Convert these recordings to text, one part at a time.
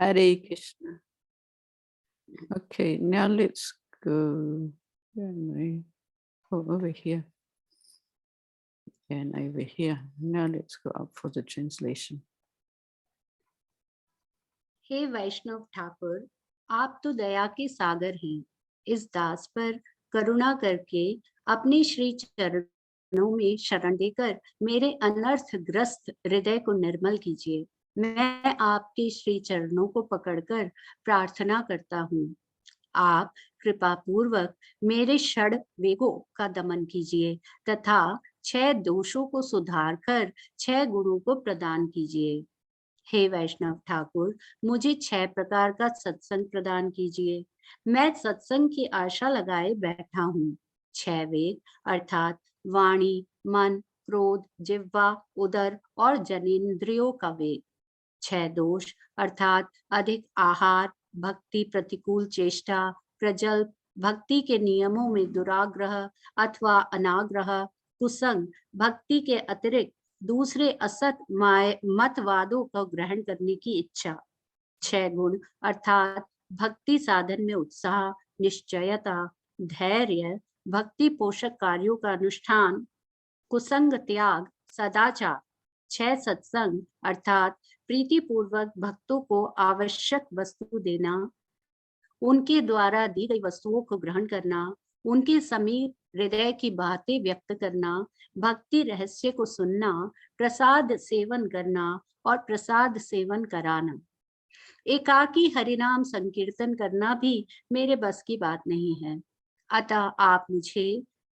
Hare Krishna. Okay, now let's go. Where am I? Oh, over here. And over here. Now let's go up for the translation. हे वैष्णव ठाकुर, आप तो दया के सागर हैं। इस दास पर करुणा करके अपने श्री चरणों में शरण देकर मेरे अनर्थग्रस्त हृदय को निर्मल कीजिए। मैं आपके श्री चरणों को पकड़कर प्रार्थना करता हूँ। आप कृपा पूर्वक मेरे षड वेगों का दमन कीजिए तथा 6 दोषों को सुधार कर 6 गुणों को प्रदान कीजिए। हे वैष्णव ठाकुर, मुझे 6 प्रकार का सत्संग प्रदान कीजिए। मैं सत्संग की आशा लगाए बैठा हूँ। 6 वेग अर्थात वाणी, मन, क्रोध, जिह्वा, उदर और जनेंद्रियों का वेग। 6 दोष अर्थात अधिक आहार, भक्ति प्रतिकूल चेष्टा, प्रजल्प, भक्ति के नियमों में दुराग्रह अथवा अनाग्रह, कुसंग, भक्ति के अतिरिक्त दूसरे असत मतवादों को ग्रहण करने की इच्छा। 6 गुण अर्थात भक्ति साधन में उत्साह, निश्चयता, धैर्य, भक्ति पोषक कार्यों का अनुष्ठान, कुसंग त्याग, सदाचार। 6 सत्संग अर्थात प्रीति पूर्वक भक्तों को आवश्यक वस्तु देना, उनके द्वारा दी गई वस्तुओं को ग्रहण करना, उनके समीप हृदय की बातें व्यक्त करना, भक्ति रहस्य को सुनना, प्रसाद सेवन करना और प्रसाद सेवन कराना। एकाकी हरिनाम संकीर्तन करना भी मेरे बस की बात नहीं है। अतः आप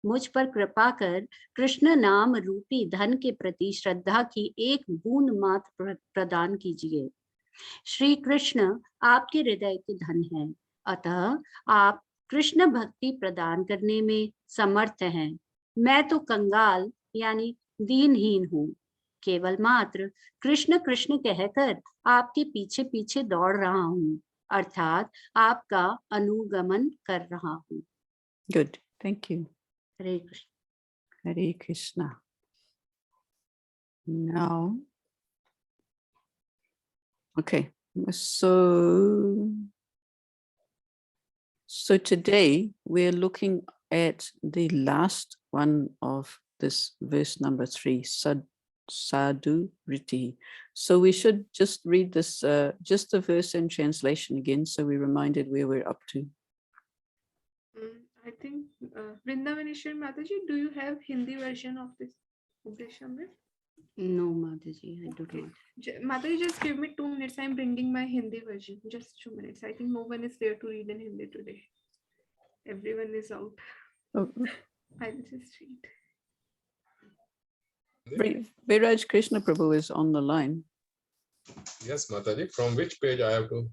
मुझ पर कृपा कर कृष्ण नाम रूपी धन के प्रति श्रद्धा की एक बूंद मात्र प्रदान कीजिए। श्री कृष्ण आपके हृदय के धन है, अतः आप कृष्ण भक्ति प्रदान करने में समर्थ हैं। मैं तो कंगाल यानी दीनहीन हूँ, केवल मात्र कृष्ण कृष्ण कहकर आपके पीछे पीछे दौड़ रहा हूँ, अर्थात आपका अनुगमन कर रहा हूँ। Good, thank you. Hare Krishna. Hare Krishna. Now, okay, so today we're looking at the last one of this verse number 3, Sadhu Riti. So we should just read this, just the verse and translation again, so we're reminded where we're up to. I think Vrindavaneshwar Mataji, do you have Hindi version of this Updeshamrit? No, Mataji, I do not. Mataji, just give me 2 minutes. I'm bringing my Hindi version. Just 2 minutes. I think no one is there to read in Hindi today. Everyone is out. Oh. I'll just read. Viraj Krishna Prabhu is on the line. Yes, Mataji. From which page I have to?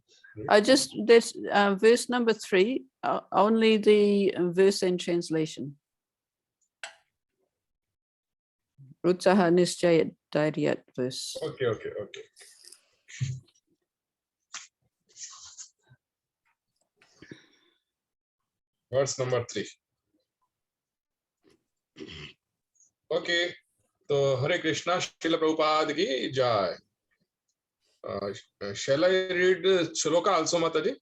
Just this verse number 3, only the verse and translation. Utsaha Nischayat Dhairyat verse. Okay. Verse number 3. Okay. So Hare Krishna, Srila Prabhupada ki jai. Shall I read shloka also, Mataji?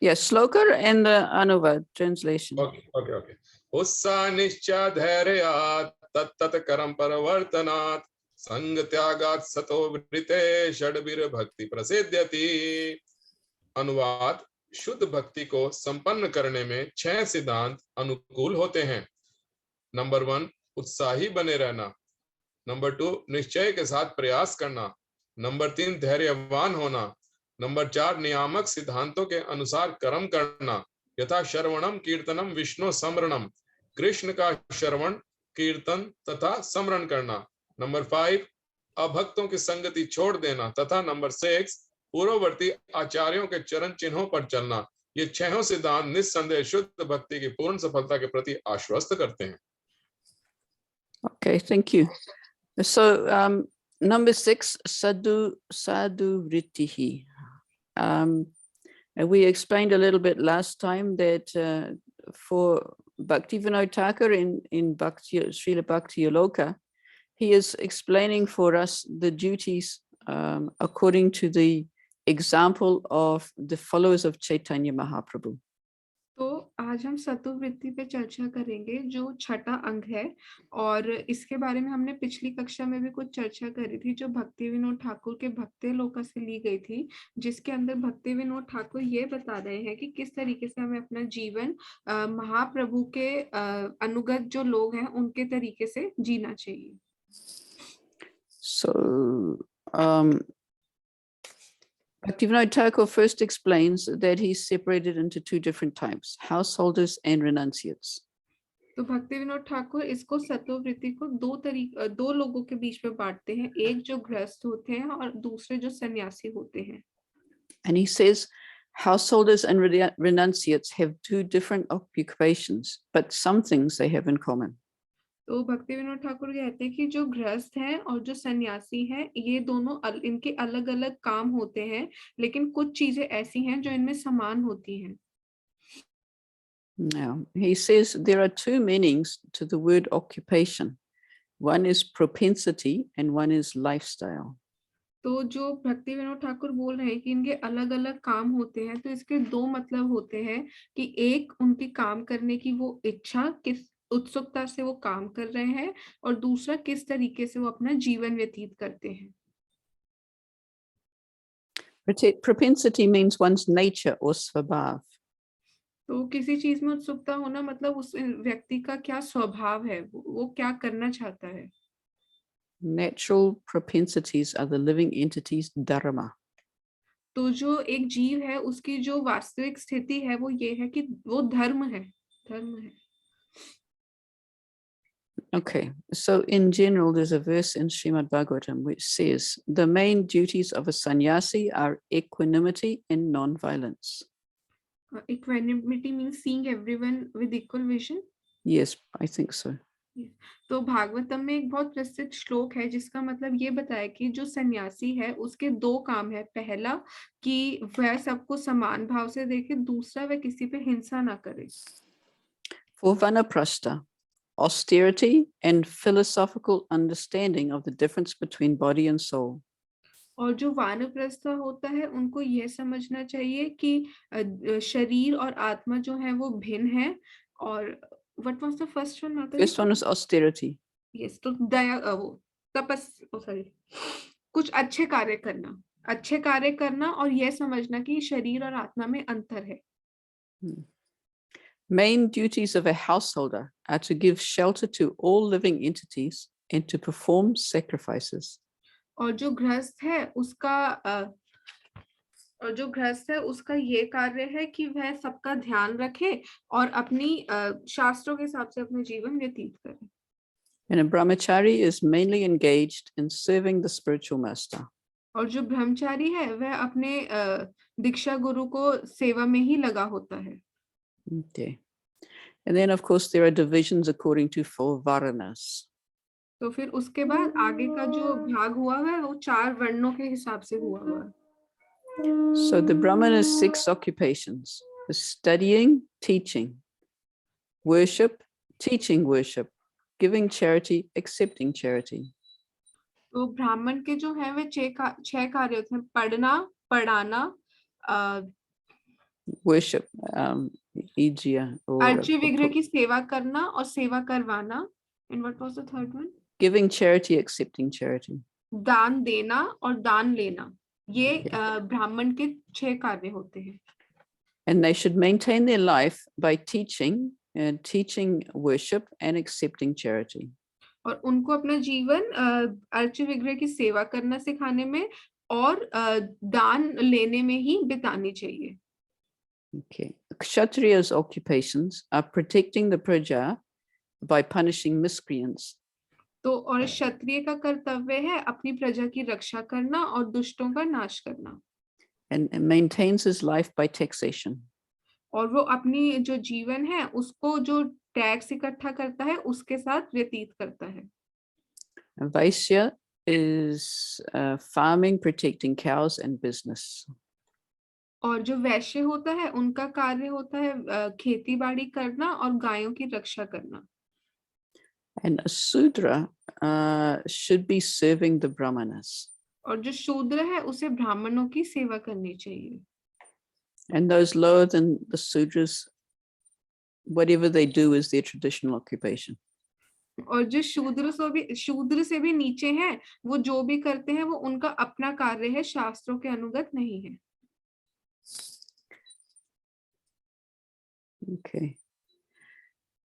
Yes, shloka and the Anuvad translation. Okay. Ussa Nishcha Dhairayat Tat Karam Paravartanat Sang Tyagat Sato Vrite Shadvir Bhakti Prasidhyati. अनुवाद: शुद्ध भक्ति को संपन्न करने में 6 सिद्धांत अनुकूल होते हैं। नंबर 1, उत्साही बने रहना। नंबर 2, निश्चय के साथ प्रयास करना। नंबर 3, धैर्यवान होना। नंबर 4, नियामक सिद्धांतों के अनुसार कर्म करना, यथा श्रवणम कीर्तनम विष्णु समरणम, कृष्ण का श्रवण कीर्तन तथा समरण करना। नंबर 5, अभक्तों की संगति छोड़ देना तथा नंबर 6, पूर्ववर्ती आचार्यों के चरण चिन्हों पर चलना। ये 6 सिद्धांत निस्संदेह शुद्ध भक्ति की पूर्ण सफलता के प्रति आश्वस्त करते हैं। Okay, thank you. So number 6, sadhu vritihi. We explained a little bit last time that for Bhaktivinoda Thakur in Bhakti, Srila Bhakti Aloka, he is explaining for us the duties according to the example of the followers of Chaitanya Mahaprabhu. तो आज हम सत्व वृत्ति पे चर्चा करेंगे जो छठा अंग है, और इसके बारे में हमने पिछली कक्षा में भी कुछ चर्चा करी थी जो भक्ति विनोद ठाकुर के भक्ति लोका से ली गई थी, जिसके अंदर भक्ति विनोद ठाकुर ये बता रहे हैं कि किस तरीके से हमें अपना जीवन महाप्रभु के अनुगत जो लोग हैं उनके तरीके से जीना चाहिए. So Bhaktivinoda Thakur first explains that he's separated into two different types, householders and renunciates. तो भक्ति विनोद ठाकुर इसको सत्व वृत्ति को दो लोगों के बीच में बांटते हैं, एक जो गृहस्थ होते हैं और दूसरे जो सन्यासी होते हैं. And he says householders and renunciates have two different occupations, but some things they have in common. तो भक्ति विनोद ठाकुर कहते हैं कि जो गृहस्थ हैं और जो सन्यासी हैं ये दोनों इनके अलग अलग काम होते हैं, लेकिन कुछ चीजें ऐसी हैं जो इनमें समान होती हैं. Now, he says there are two meanings to the word occupation. One is propensity and one is lifestyle. तो जो भक्ति विनोद ठाकुर बोल रहे हैं कि इनके अलग अलग काम होते हैं, तो इसके दो मतलब होते हैं कि एक उनकी काम करने की वो इच्छा, किस उत्सुकता से वो काम कर रहे हैं, और दूसरा किस तरीके से वो अपना जीवन व्यतीत करते हैं. Propensity means one's nature or svabhav. तो किसी चीज में उत्सुकता होना मतलब उस व्यक्ति का क्या स्वभाव है, वो क्या करना चाहता है. Natural propensities are the living entities dharma. तो जो एक जीव है उसकी जो वास्तविक स्थिति है वो ये है कि वो धर्म है. Okay, so in general, there's a verse in Srimad Bhagavatam which says the main duties of a sannyasi are equanimity and non-violence. Equanimity means seeing everyone with equal vision. Yes, I think so. तो भागवतम में एक बहुत प्रसिद्ध श्लोक है जिसका मतलब ये बताया कि जो सन्यासी है उसके दो काम है. पहला कि वह सबको समान भाव से देखे, दूसरा वह किसी पे हिंसा ना करे. For Vanaprastha, austerity and philosophical understanding of the difference between body and soul. और जो वानप्रस्थ होता है उनको यह समझना चाहिए कि शरीर और आत्मा जो है वो भिन्न है. और what was the first one, माता जी? First one is austerity. Yes, तो दया वो सॉरी कुछ अच्छे कार्य करना और यह समझना कि शरीर और आत्मा में अंतर है. Main duties of a householder are to give shelter to all living entities and to perform sacrifices. और जो गृहस्थ है उसका ये कार्य है कि वह सबका ध्यान रखे और अपनी शास्त्रों के हिसाब से अपने जीवन व्यतीत करे. And a brahmachari is mainly engaged in serving the spiritual master. और जो ब्रह्मचारी है वह अपने दीक्षा गुरु को सेवा में ही लगा होता है. Okay. And then of course there are divisions according to 4 varanas. तो फिर उसके बाद आगे का जो भाग हुआ है वो 4 वर्णों के हिसाब से हुआ है. So the Brahman has 6 occupations: studying, teaching, worship, teaching worship, giving charity, accepting charity. तो ब्राह्मण के जो है वे 6 कार्य होते हैं: पढ़ना, पढ़ाना, Worship, अर्च्य विग्रह की सेवा करना और सेवा करवाना. And what was the third one? giving charity, accepting charity. दान देना और दान लेना. ये ब्राह्मण के 6 कार्य होते हैं. And they should maintain their life by teaching worship and accepting charity. और उनको अपना जीवन अर्च्य विग्रह की सेवा करना सिखाने में और दान लेने में ही बितानी चाहिए. Okay. Kshatriya's occupations are protecting the praja by punishing miscreants. तो और क्षत्रिय का कर्तव्य है अपनी प्रजा की रक्षा करना और दुष्टों का नाश करना. And maintains his life by taxation. और वो अपनी जो जीवन है उसको जो टैक्स इकट्ठा करता है उसके साथ व्यतीत करता है. Vaisya is farming, protecting cows and business. और जो वैश्य होता है उनका कार्य होता है खेती बाड़ी करना और गायों की रक्षा करना. And a Sudra should be serving the Brahmanas. और जो शूद्र है उसे ब्राह्मणों की सेवा करनी चाहिए। And those lower than the Sudras, whatever they do is their traditional occupation. और जो शूद्र से भी नीचे हैं, वो जो भी करते हैं वो उनका अपना कार्य है, शास्त्रों के अनुगत नहीं है। Okay.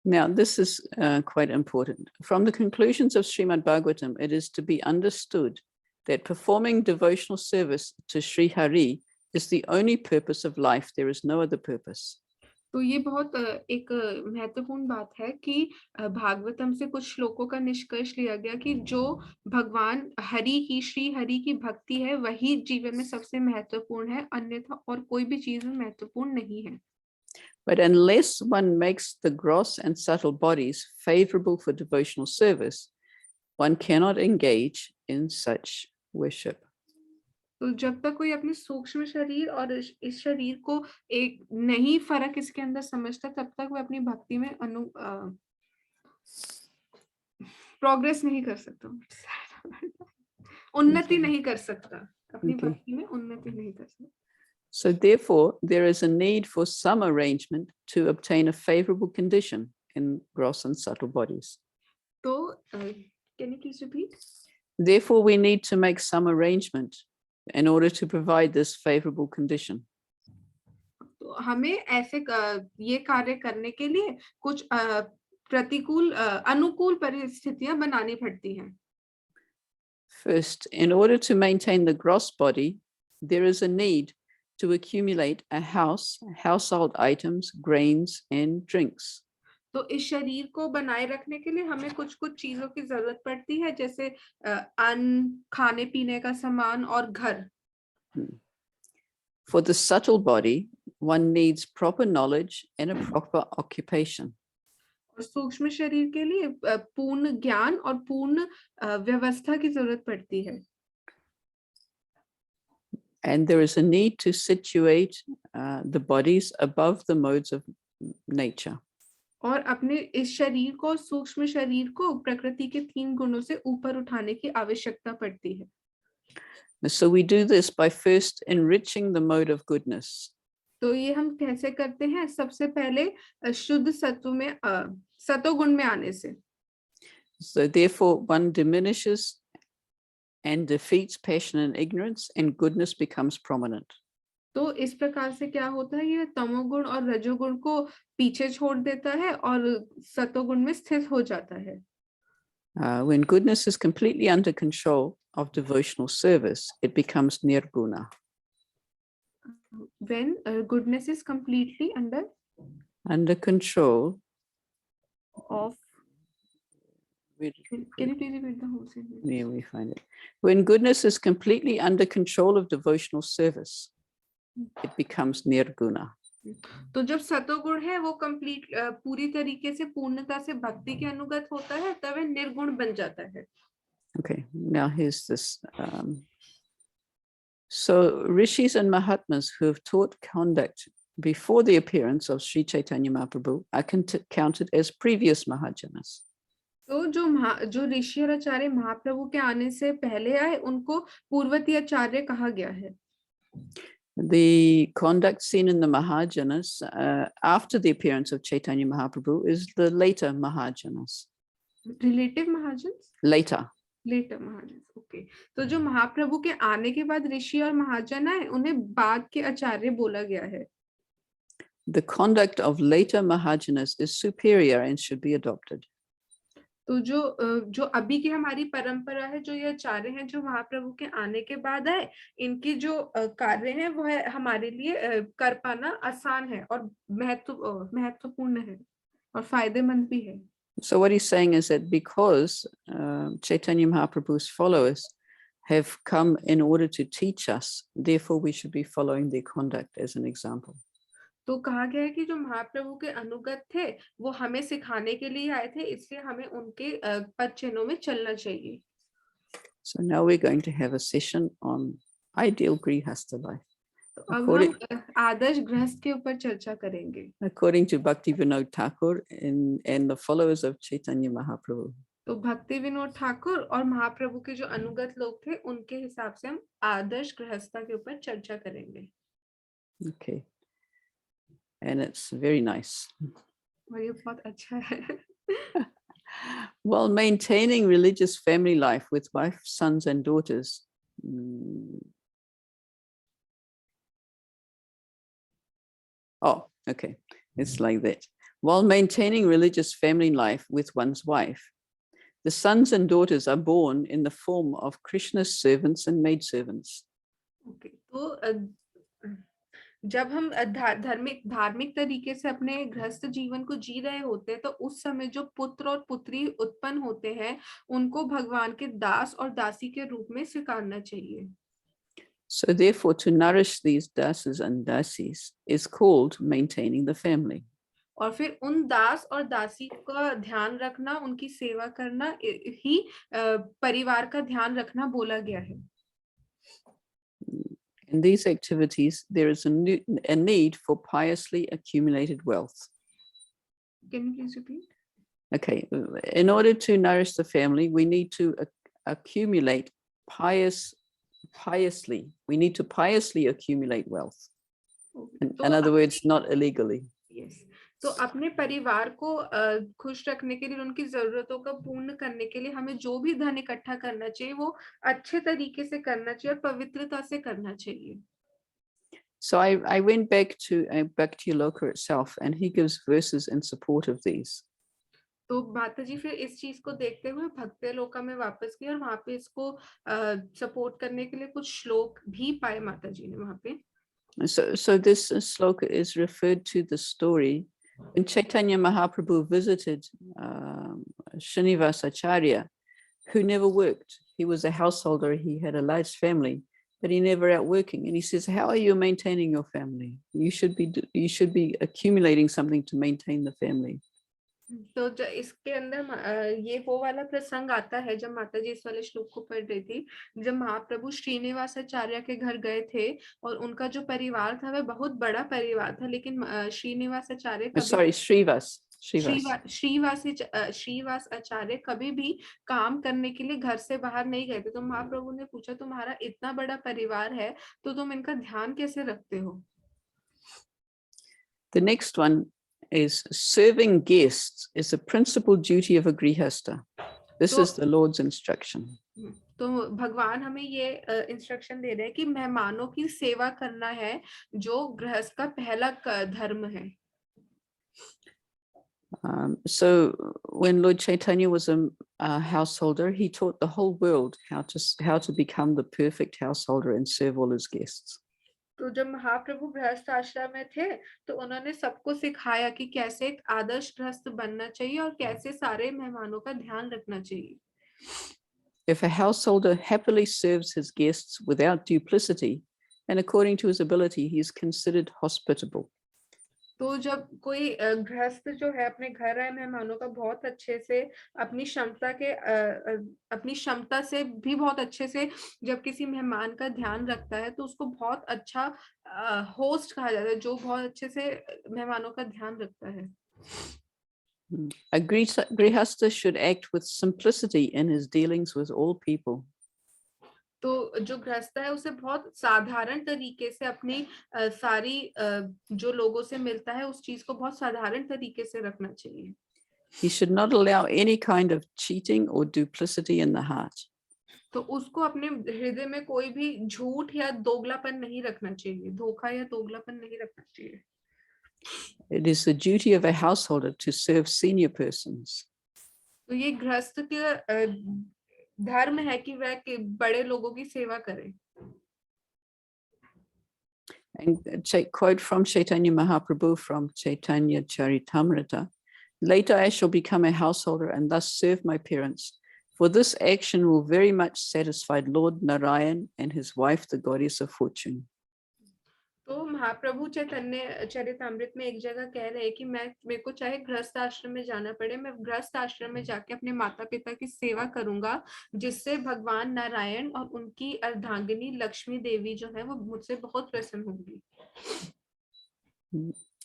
Now, this is quite important. From the conclusions of Srimad Bhagavatam, it is to be understood that performing devotional service to Sri Hari is the only purpose of life. There is no other purpose. तो ये बहुत एक महत्वपूर्ण बात है कि भागवतम से कुछ श्लोकों का निष्कर्ष लिया गया कि जो भगवान हरि की, श्री हरि की भक्ति है, वही जीवन में सबसे महत्वपूर्ण है, अन्यथा और कोई भी चीज में महत्वपूर्ण नहीं है। But unless one makes the gross and subtle bodies favorable for devotional service, one cannot engage in such worship. तो जब तक कोई अपने सूक्ष्म शरीर और इस शरीर को एक नहीं फर्क इसके अंदर समझता, तब तक वह अपनी भक्ति में प्रोग्रेस नहीं कर सकता, उन्नति नहीं कर सकता, अपनी भक्ति में उन्नति नहीं कर सकता। So therefore, there is a need for some arrangement to obtain a favorable condition in gross and subtle bodies. तो can you please repeat? Therefore, we need to make some arrangement in order to provide this favorable condition. तो हमें ऐसे ये कार्य करने के लिए कुछ अनुकूल परिस्थितियां बनानी पड़ती हैं। First, in order to maintain the gross body, there is a need to accumulate a house, household items, grains, and drinks. तो इस शरीर को बनाए रखने के लिए हमें कुछ चीजों की जरूरत पड़ती है, जैसे अन्न, खाने पीने का सामान और घर। For the subtle body, one needs proper knowledge and a proper occupation. और सूक्ष्म शरीर के लिए पूर्ण ज्ञान और पूर्ण व्यवस्था की जरूरत पड़ती है। And there is a need to situate the bodies above the modes of nature. और अपने इस शरीर को, सूक्ष्म शरीर को प्रकृति के 3 गुणों से ऊपर उठाने की आवश्यकता पड़ती है। So we do this by first enriching the mode of goodness. तो ये हम कैसे करते हैं? सबसे पहले शुद्ध सत्व में सतोगुण में आने से। So therefore one diminishes and defeats passion and ignorance, and goodness becomes prominent. तो इस प्रकार से क्या होता है, ये तमोगुण और रजोगुण को पीछे छोड़ देता है और सतोगुण में स्थित हो जाता है। When goodness is completely under control of devotional service, it becomes nirguna. When goodness is completely under control of, can you please repeat the whole sentence? Yeah, we find it. When goodness is completely under control of devotional service, it becomes nirguna. तो जब सतोगुण है वो complete पूरी तरीके से पूर्णता से भक्ति के अनुगत होता है, तब वह निर्गुण बन जाता है। Okay, now here's this. So rishis and mahatmas who have taught conduct before the appearance of Sri Chaitanya Mahaprabhu are counted as previous Mahajanas. तो जो ऋषि और आचार्य महाप्रभु के आने से पहले आए, उनको पूर्वती आचार्य कहा गया है। The conduct seen in the Mahajanas after the appearance of Chaitanya Mahaprabhu is the later Mahajanas. Relative Mahajans? Later Mahajans, okay. तो जो महाप्रभु के आने के बाद ऋषि और महाजन आए, उन्हें बाद के आचार्य बोला गया है। The conduct of later Mahajanas is superior and should be adopted. तो जो अभी की हमारी परंपरा है, जो ये आचार्य हैं जो महाप्रभु के आने के बाद आए, इनकी जो कार्य है वो है हमारे लिए कर पाना आसान है और महत्वपूर्ण है और फायदेमंद भी है। So what he's saying is that because Chaitanya Mahaprabhu's followers have come in order to teach us, therefore we should be following their conduct as an example. तो कहा गया है कि जो महाप्रभु के अनुगत थे वो हमें सिखाने के लिए आए थे, इसलिए हमें उनके पद चिन्हों में चलना चाहिए। So now we're going to have a session on ideal grihastha life. तो अब हम आदर्श गृहस्थ के ऊपर चर्चा करेंगे। According to Bhakti Vinod Thakur and the followers of Chaitanya Mahaprabhu. तो भक्ति विनोद ठाकुर और महाप्रभु के जो अनुगत लोग थे उनके हिसाब से हम आदर्श गृहस्था के ऊपर चर्चा करेंगे। Okay. And it's very nice. और ये बहुत अच्छा है। While maintaining religious family life with wife, sons, and daughters. Oh, okay. It's like that. While maintaining religious family life with one's wife, the sons and daughters are born in the form of Krishna's servants and maidservants. Okay. तो जब हम धार्मिक तरीके से अपने गृहस्थ जीवन को जी रहे होते हैं तो उस समय जो पुत्र और पुत्री उत्पन्न होते हैं उनको भगवान के दास और दासी के रूप में स्वीकारना चाहिए। So therefore, to nourish these dasas and dasis is called maintaining the family. और फिर उन दास और दासी का ध्यान रखना, उनकी सेवा करना ही परिवार का ध्यान रखना बोला गया है। In these activities, there is a need for piously accumulated wealth. Can you please repeat? Okay, in order to nourish the family, we need to accumulate piously. We need to piously accumulate wealth. In other words, not illegally. Yes. तो अपने परिवार को खुश रखने के लिए, उनकी जरूरतों का पूर्ण करने के लिए हमें जो भी धन इकट्ठा करना चाहिए वो अच्छे तरीके से करना चाहिए और पवित्रता से करना चाहिए। So I went back to Bhakti-loka itself, and he gives verses in support of these. तो माता जी फिर इस चीज को देखते हुए भक्ति लोका में वापस गए और वहां पे इसको सपोर्ट करने के लिए कुछ श्लोक भी पाए माता जी ने वहां पे। So this sloka is referred to the story when Chaitanya Mahaprabhu visited Srinivasa Acharya, who never worked. He was a householder, he had a large family, but he never out working. And he says, how are you maintaining your family? You should be accumulating something to maintain the family. तो इसके अंदर ये वो वाला प्रसंग आता है जब माता जी इस वाले श्लोक को पढ़ रही थी, जब महाप्रभु श्रीनिवास आचार्य के घर गए थे और उनका जो परिवार था वह बहुत बड़ा परिवार था, लेकिन श्रीनिवास आचार्य श्रीवास आचार्य कभी भी काम करने के लिए घर से बाहर नहीं गए थे। तो महाप्रभु ने पूछा, तुम्हारा इतना बड़ा परिवार है तो तुम इनका ध्यान कैसे रखते हो? The next one is serving guests is a principal duty of a grihastha. This is the Lord's instruction. तो भगवान हमें ये इंस्ट्रक्शन दे रहे हैं कि मेहमानों की सेवा करना है जो गृहस्थ का पहला धर्म है। So when Lord Chaitanya was a householder, he taught the whole world how to become the perfect householder and serve all his guests. तो जब महाप्रभु गृहस्थ आश्रम में थे तो उन्होंने सबको सिखाया कि कैसे एक आदर्श गृहस्थ बनना चाहिए और कैसे सारे मेहमानों का ध्यान रखना चाहिए। If a householder happily serves his guests without duplicity and according to his ability, he is considered hospitable. तो जब कोई गृहस्थ जो है अपने घर आए मेहमानों का बहुत अच्छे से अपनी क्षमता से भी बहुत अच्छे से जब किसी मेहमान का ध्यान रखता है तो उसको बहुत अच्छा होस्ट कहा जाता है, जो बहुत अच्छे से मेहमानों का ध्यान रखता है। A grihastha should act with simplicity in his dealings with all people. तो जो गृहस्थ है उसे बहुत साधारण तरीके से अपनी सारी जो लोगों से मिलता है उस चीज को बहुत साधारण तरीके से रखना चाहिए। He should not allow any kind of cheating or duplicity in the heart. तो उसको अपने हृदय में कोई भी झूठ या दोगलापन नहीं रखना चाहिए, धोखा या दोगलापन नहीं रखना चाहिए। It is the duty of a householder to serve senior persons. तो ये गृहस्थ के धर्म है कि वह बड़े लोगों की सेवा करे। And quote from Chaitanya Mahaprabhu from Chaitanya Charitamrita, later I shall become a householder and thus serve my parents. For this action will very much satisfy Lord Narayan and his wife, the goddess of fortune. तो महाप्रभु चैतन्य चरितामृत में एक जगह कह रहे हैं कि मेरे को चाहे गृहस्थ आश्रम में जाना पड़े, मैं गृहस्थ आश्रम में जाके अपने माता पिता की सेवा करूंगा, जिससे भगवान नारायण और उनकी अर्धांगिनी लक्ष्मी देवी जो है वो मुझसे बहुत प्रसन्न होंगी।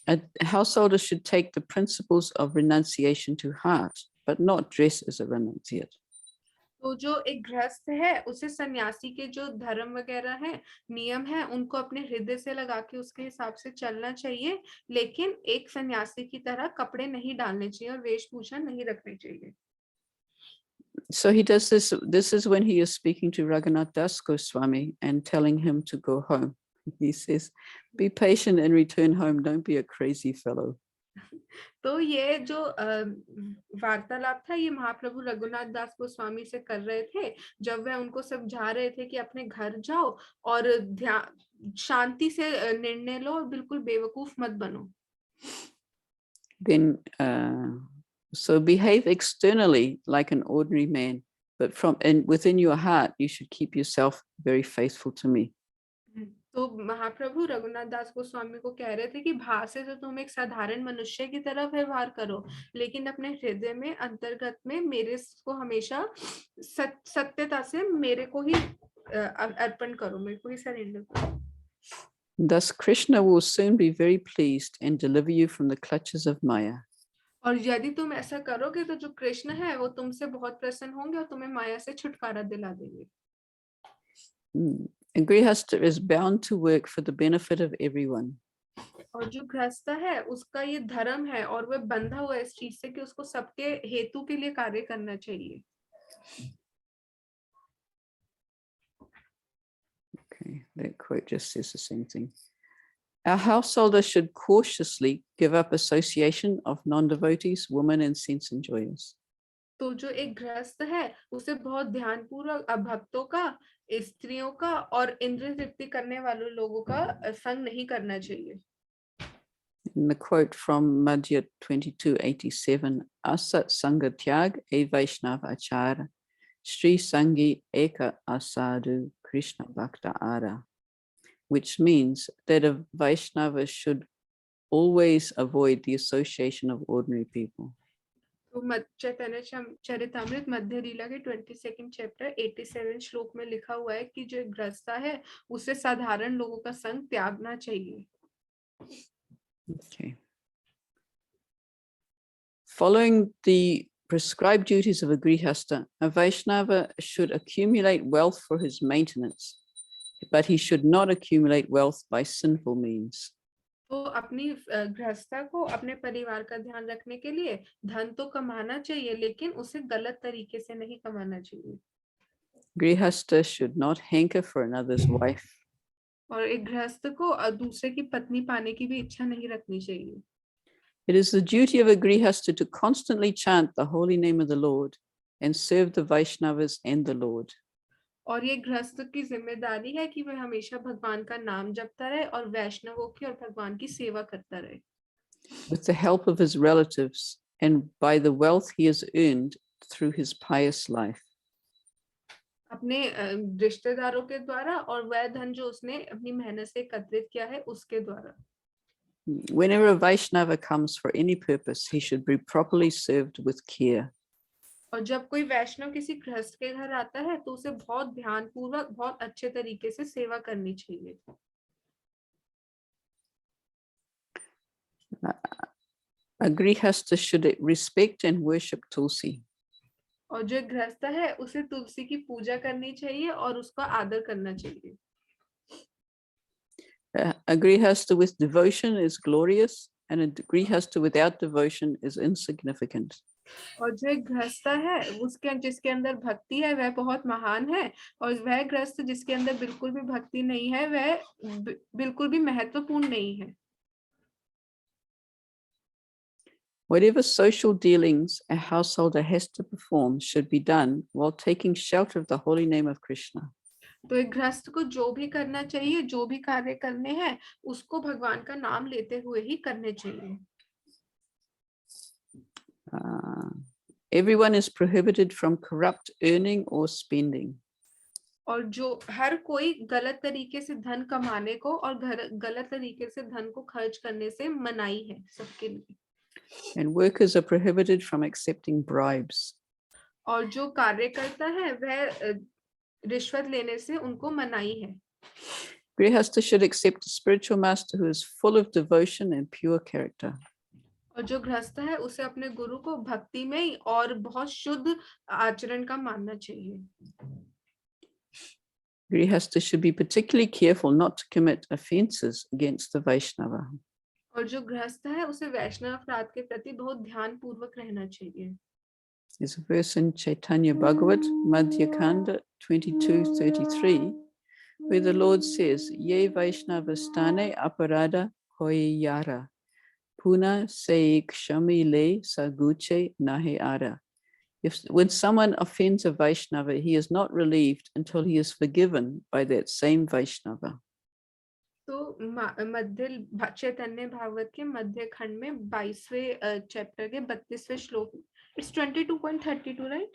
A householder should take the principles of renunciation to heart, but not dress as a renunciate. तो जो एक गृहस्थ है उसे सन्यासी के जो धर्म वगैरह है, नियम है, उनको अपने हृदय से लगा के उसके हिसाब से चलना चाहिए, लेकिन एक सन्यासी की तरह कपड़े नहीं डालने चाहिए और वेशभूषा नहीं रखनी चाहिए। So he does this. This is when he is speaking to Raghunath Das Goswami and telling him to go home. He says, "Be patient and return home. Don't be a crazy fellow." तो ये जो वार्तालाप था ये महाप्रभु रघुनाथ दास गोस्वामी से कर रहे थे जब वह उनको समझा रहे थे कि अपने घर जाओ और शांति से निर्णय लो और बिल्कुल बेवकूफ मत बनो। Then, so behave externally like an ordinary man, but within your heart, you should keep yourself very faithful to me. तो महाप्रभु रघुनाथ दास गोस्वामी को कह रहे थे कि बाहर से तो तुम एक साधारण मनुष्य की तरह व्यवहार करो, लेकिन अपने हृदय में अंतर्गत में मेरे को हमेशा सत्यता से मेरे को ही अर्पण करो, मेरे को ही सरेंडर करो। Thus, Krishna will soon be very pleased and deliver you from the clutches of Maya. और यदि तुम ऐसा करोगे तो जो कृष्ण है वो तुमसे बहुत प्रसन्न होंगे और तुम्हें माया से छुटकारा दिला देंगे। A grihastha is bound to work for the benefit of everyone. और जो गृहस्थ है उसका ये धर्म है और वह बंधा हुआ है इस चीज से कि उसको सबके हेतु के लिए कार्य करना चाहिए। Okay, that quote just says the same thing. Our householder should cautiously give up association of non-devotees, women, and sense enjoyers. तो जो एक गृहस्थ है उसे बहुत ध्यानपूर्वक अभक्तों का, स्त्रियों का और इंद्रिय तृप्ति करने वाले लोगों का संग नहीं करना चाहिए। In the quote from Madhya 2287, Asat Sangha Tyag e Vaishnav Achara, Sri Sangi Eka Asadu Krishna Bhakta Ara, which means that a Vaishnava should always avoid the association of ordinary people. तो चैतन्य चरितामृत मध्य लीला के 22nd chapter 87 श्लोक में लिखा हुआ है कि जो गृहस्थ है उसे साधारण लोगों का संग त्यागना चाहिए। Okay. Following the prescribed duties of a grihastha, a Vaishnava should accumulate wealth for his maintenance, but he should not accumulate wealth by sinful means. तो अपनी गृहस्था को अपने परिवार का ध्यान रखने के लिए धन तो कमाना चाहिए, लेकिन उसे गलत तरीके से नहीं कमाना चाहिए। Grihastha should not hanker for another's wife. और एक गृहस्थ को दूसरे की पत्नी पाने की भी इच्छा नहीं रखनी चाहिए। It is the duty of a grihastha to constantly chant the holy name of the Lord and serve the Vaishnavas and the Lord. और ये गृहस्थ की जिम्मेदारी है कि वह हमेशा भगवान का नाम जपता रहे और वैष्णवों की और भगवान की सेवा करता रहे। With the help of his relatives and by the wealth he has earned through his pious life. अपने रिश्तेदारों के द्वारा और वह धन जो उसने अपनी मेहनत से एकत्रित किया है उसके द्वारा। Whenever a Vaishnava comes for any purpose, he should be properly served with care. और जब कोई वैष्णव किसी गृहस्थ के घर आता है तो उसे बहुत ध्यानपूर्वक बहुत अच्छे तरीके से सेवा करनी चाहिए। A grihastha should respect and worship Tulsi. और जो गृहस्थ है उसे तुलसी की पूजा करनी चाहिए और उसका आदर करना चाहिए। A grihastha with devotion is glorious, and a grihastha without devotion is insignificant. और जो गृहस्थ है उसके जिसके अंदर भक्ति है वह बहुत महान है, और वह गृहस्थ जिसके अंदर बिल्कुल भी भक्ति नहीं है वह बिल्कुल भी महत्वपूर्ण नहीं है। Whatever social dealings a householder has to perform should be done while taking shelter of the holy name of Krishna. तो एक गृहस्थ को जो भी करना चाहिए, जो भी कार्य करने हैं उसको भगवान का नाम लेते हुए ही करने चाहिए। Everyone is prohibited from corrupt earning or spending. और जो हर कोई गलत तरीके से धन कमाने को और गलत तरीके से धन को खर्च करने से मनाही है सबके लिए। And workers are prohibited from accepting bribes. और जो कार्य करता है वह रिश्वत लेने से उनको मनाही है। Grihastha should accept a spiritual master who is full of devotion and pure character. और और जो गृहस्थ है उसे अपने गुरु को भक्ति में और बहुत शुद्ध आचरण का मानना चाहिए। Grihastha should be particularly careful not to commit offenses against the Vaishnava. और जो गृहस्थ है उसे वैष्णव अपराध के प्रति बहुत ध्यान पूर्वक रहना चाहिए। There's a verse in Chaitanya Bhagavat, Madhya Kanda 22:33, where the Lord says, Ye Vaishnavastane aparada hoyara, puna se kshami le saguche nahe ara. When someone offends a Vaishnava, he is not relieved until he is forgiven by that same Vaishnava. तो मध्य चैतन्य भागवत के मध्य खंड में 22वें chapter के 32वें श्लोक, it's 22.32 right,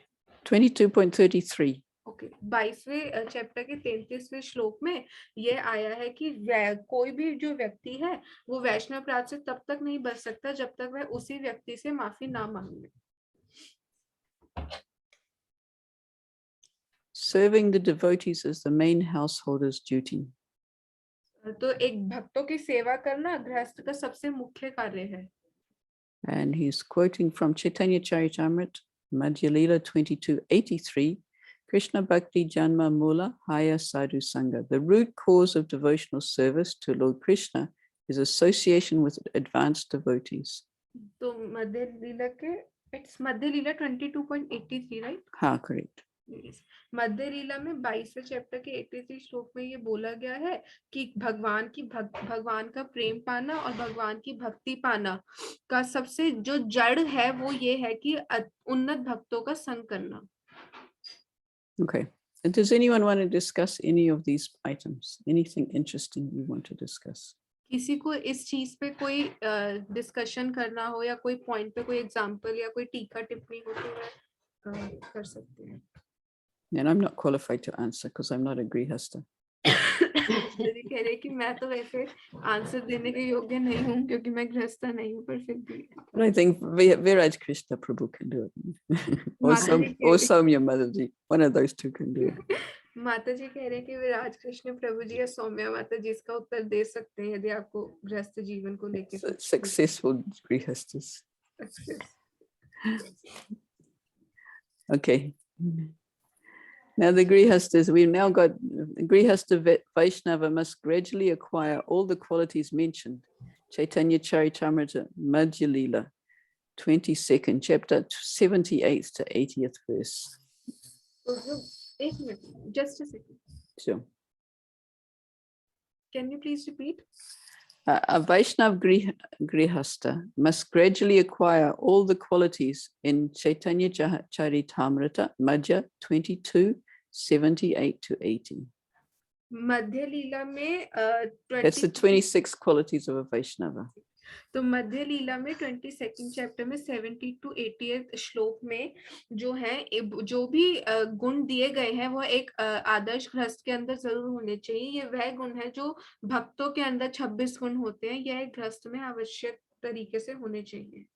22.33. Okay, 22वें chapter के 33वें श्लोक में ये आया है कि कोई भी जो व्यक्ति है वो वैष्णव अपराध से तब तक नहीं बच सकता जब तक वह उसी व्यक्ति से माफी ना मांगे। Serving the devotees is the main householder's duty. तो एक भक्तों की सेवा करना गृहस्थ का सबसे मुख्य कार्य है। And he's quoting from Chaitanya Charitamrita, Madhya Lila 22:83, Krishna Bhakti Janma Mula Haya Sadhu Sangha. The root cause of devotional service to Lord Krishna is association with advanced devotees. तो मध्य लीला के इट्स मध्य लीला 22.83 राइट, हाँ, correct. मध्य लीला में 22वें chapter के 83 श्लोक में ये बोला गया है कि भगवान का प्रेम पाना और भगवान की भक्ति पाना का सबसे जो जड़ है वो ये है कि उन्नत भक्तों का संग करना। Okay. And does anyone want to discuss any of these items? Anything interesting you want to discuss? किसी को इस चीज पे कोई डिस्कशन करना हो या कोई पॉइंट पे कोई एग्जांपल या कोई टीका टिप्पणी हो तो वह कर सकते हैं। And I'm not qualified to answer because I'm not a grihastha. कह रहे कि मैं तो वैसे आंसर देने के योग्य नहीं हूँ क्योंकि मैं गृहस्थ नहीं हूँ, पर फिर भी But I think Viraj Krishna Prabhu can do it. or Soumya Mataji. One of those two can do it. माता जी कह रहे हैं कि विराज कृष्ण प्रभु जी या सौम्या माता जी इसका उत्तर दे सकते हैं यदि आपको गृहस्थ जीवन को लेकर Successful grihasthas. Okay. Now the grihasthas, we've now got grihastha Vaishnava must gradually acquire all the qualities mentioned. Chaitanya Charitamrita, Madhya Lila, 22nd chapter, 78th to 80th verse. एक minute, just a second. Sure. Can you please repeat? A Vaishnav grihastha must gradually acquire all the qualities in Chaitanya Charitamrita, Madhya 22, 78 to 80. मध्य लीला में That's the 26 qualities of a Vaishnava. तो मध्य लीला में 22nd chapter में 70 to 80th श्लोक में जो है जो भी गुण दिए गए हैं वो एक आदर्श गृहस्थ के अंदर जरूर होने चाहिए। ये वह गुण है जो भक्तों के अंदर 26 गुण होते हैं, यह एक गृहस्थ में आवश्यक तरीके से होने चाहिए।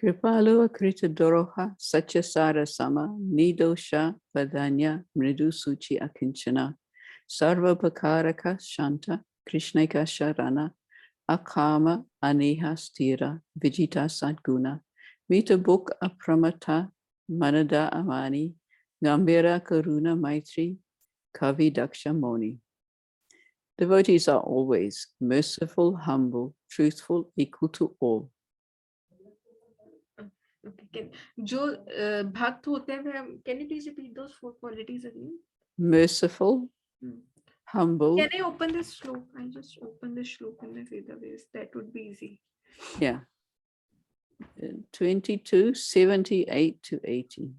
Kripalu akrita doroha satyasara sama nidosha vadanya mridu suchi akinchana sarvapakaraka shanta krishneka sharana akama aneha stira vijita sadguna mita buk apramata manada amani gambira karuna maitri kavi daksha moni. Devotees are always merciful, humble, truthful, equal to all. जो भक्त होते हैं, can you please repeat those 4 qualities again? Merciful, humble. Can I open this shloka? I just open this shloka in my database. That would be easy. Yeah. 22, 78 to 80.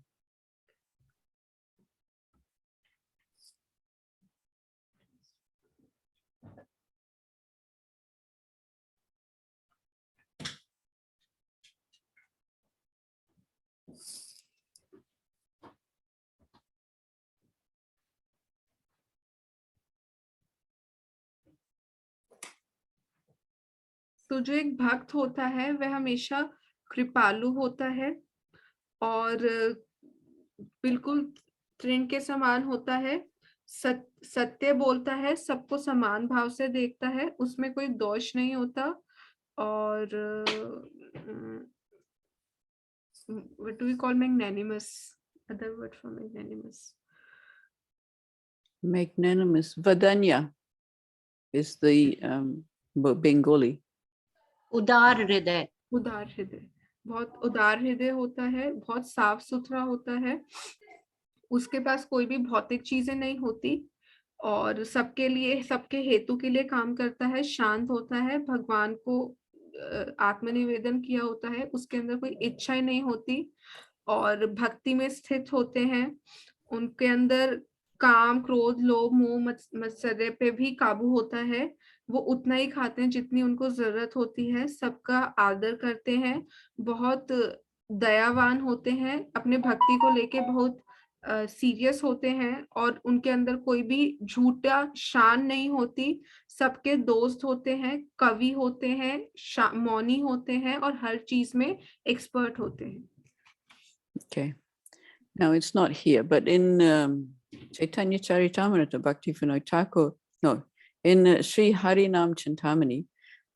तो जो एक भक्त होता है वह हमेशा कृपालु होता है और बिल्कुल तृण के समान होता है, सत्य बोलता है, सबको समान भाव से देखता है, उसमें कोई दोष नहीं होता और what do we call magnanimous? Other word for magnanimous. Magnanimous. Vadanya is the Bengali. उदार हृदय, उदार हृदय, बहुत उदार हृदय होता है, बहुत साफ सुथरा होता है, उसके पास कोई भी भौतिक चीजें नहीं होती और सबके लिए, सबके हेतु के लिए काम करता है, शांत होता है, भगवान को आत्मनिवेदन किया होता है, उसके अंदर कोई इच्छाएं नहीं होती और भक्ति में स्थित होते हैं। उनके अंदर काम, क्रोध, लोभ, मोह, मत्सर्य पे भी काबू होता है। वो उतना ही खाते हैं जितनी उनको जरूरत होती है, सबका आदर करते हैं, बहुत दयावान होते हैं, अपने भक्ति को लेके बहुत सीरियस होते हैं और उनके अंदर कोई भी झूठा शान नहीं होती, सबके दोस्त होते हैं, कवि होते हैं, मौनी होते हैं और हर चीज में एक्सपर्ट होते हैं। Okay. Now it's not here, but in Chaitanya Charitamrita, Bhakti Vinod Thakur, no, in Sri Harinam Chintamani,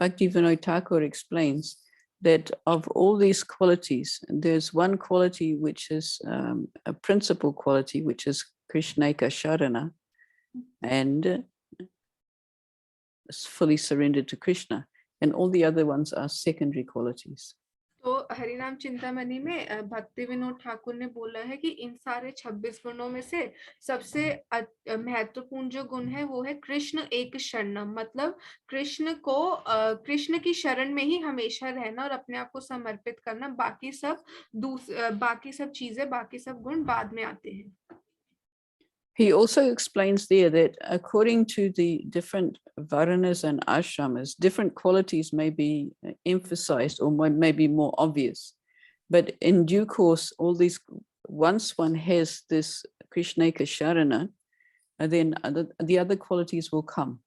Bhakti Vinod Thakur explains that of all these qualities, there's one quality which is a principal quality, which is Krishnaka Sharana, and fully surrendered to Krishna. And all the other ones are secondary qualities. तो हरिनाम चिंतामणि में भक्ति विनोद ठाकुर ने बोला है कि इन सारे 26 गुणों में से सबसे महत्वपूर्ण जो गुण है वो है कृष्ण एक शरणम, मतलब कृष्ण को कृष्ण की शरण में ही हमेशा रहना और अपने आप को समर्पित करना, बाकी सब चीजें, बाकी सब गुण बाद में आते हैं। He also explains there that according to the different varanas and ashramas, different qualities may be emphasized or may be more obvious. But in due course, all these, once one has this Krishnaka Sharana, then the other qualities will come.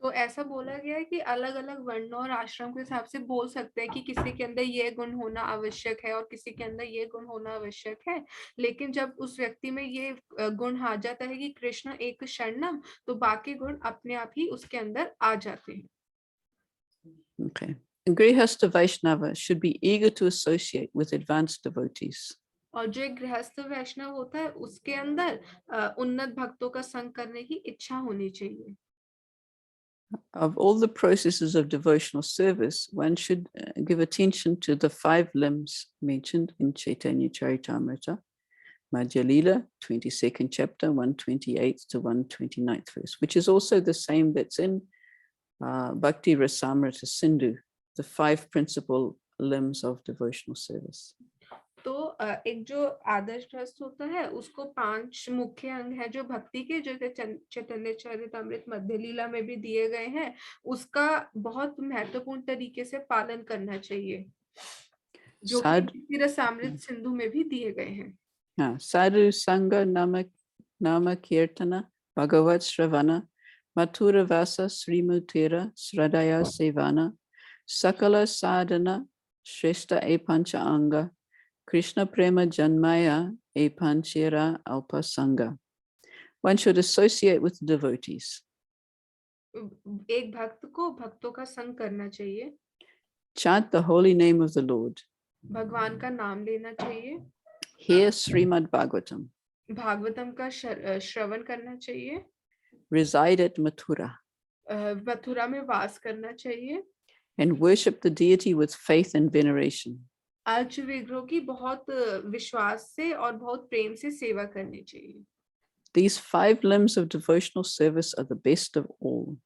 तो ऐसा बोला गया है कि अलग अलग वर्णों और आश्रम के हिसाब से बोल सकते हैं कि किसी के अंदर ये गुण होना आवश्यक है और किसी के अंदर ये गुण होना आवश्यक है, लेकिन जब उस व्यक्ति में ये गुण आ जाता है कि कृष्ण एक शरणम, तो बाकी गुण अपने आप ही उसके अंदर आ जाते हैं। Okay. Grihastha Vaishnava should be eager to associate with advanced devotees. और जो एक गृहस्थ वैष्णव होता है उसके अंदर उन्नत भक्तों का संग करने की इच्छा होनी चाहिए। Of all the processes of devotional service, one should give attention to the 5 limbs mentioned in Chaitanya Charitamrita, Madhya Lila, 22nd chapter, 128th to 129th verse, which is also the same that's in Bhakti Rasamrita Sindhu, the 5 principal limbs of devotional service. तो एक जो आदर्श गृहस्थ होता है उसको 5 मुख्य अंग है जो भक्ति के, जो चैतन्य चरितामृत मध्य लीला में भी दिए गए हैं, उसका बहुत महत्वपूर्ण तरीके से पालन करना चाहिए, जो कि रसामृत सिंधु में भी दिए गए हैं। Sadhu Sangha Nama Kirtana Bhagavat Shravana Mathura Vasa Srimutera Sradaya Sevana Sakala Sadhana Shrestha E Pancha Anga Krishna Prema Janmaya E Panchira Alpasanga. One should associate with devotees. एक भक्त को भक्तों का संग करना चाहिए, Chant the holy name of the Lord. भगवान का नाम लेना चाहिए, Hear Srimad Bhagavatam. भागवतम का श्रवण करना चाहिए, Reside at Mathura. मथुरा में वास करना चाहिए, And worship the deity with faith and veneration. Urge विग्रह की बहुत विश्वास से और बहुत प्रेम से सेवा करनी चाहिए। These 5 limbs of devotional service are the best of all.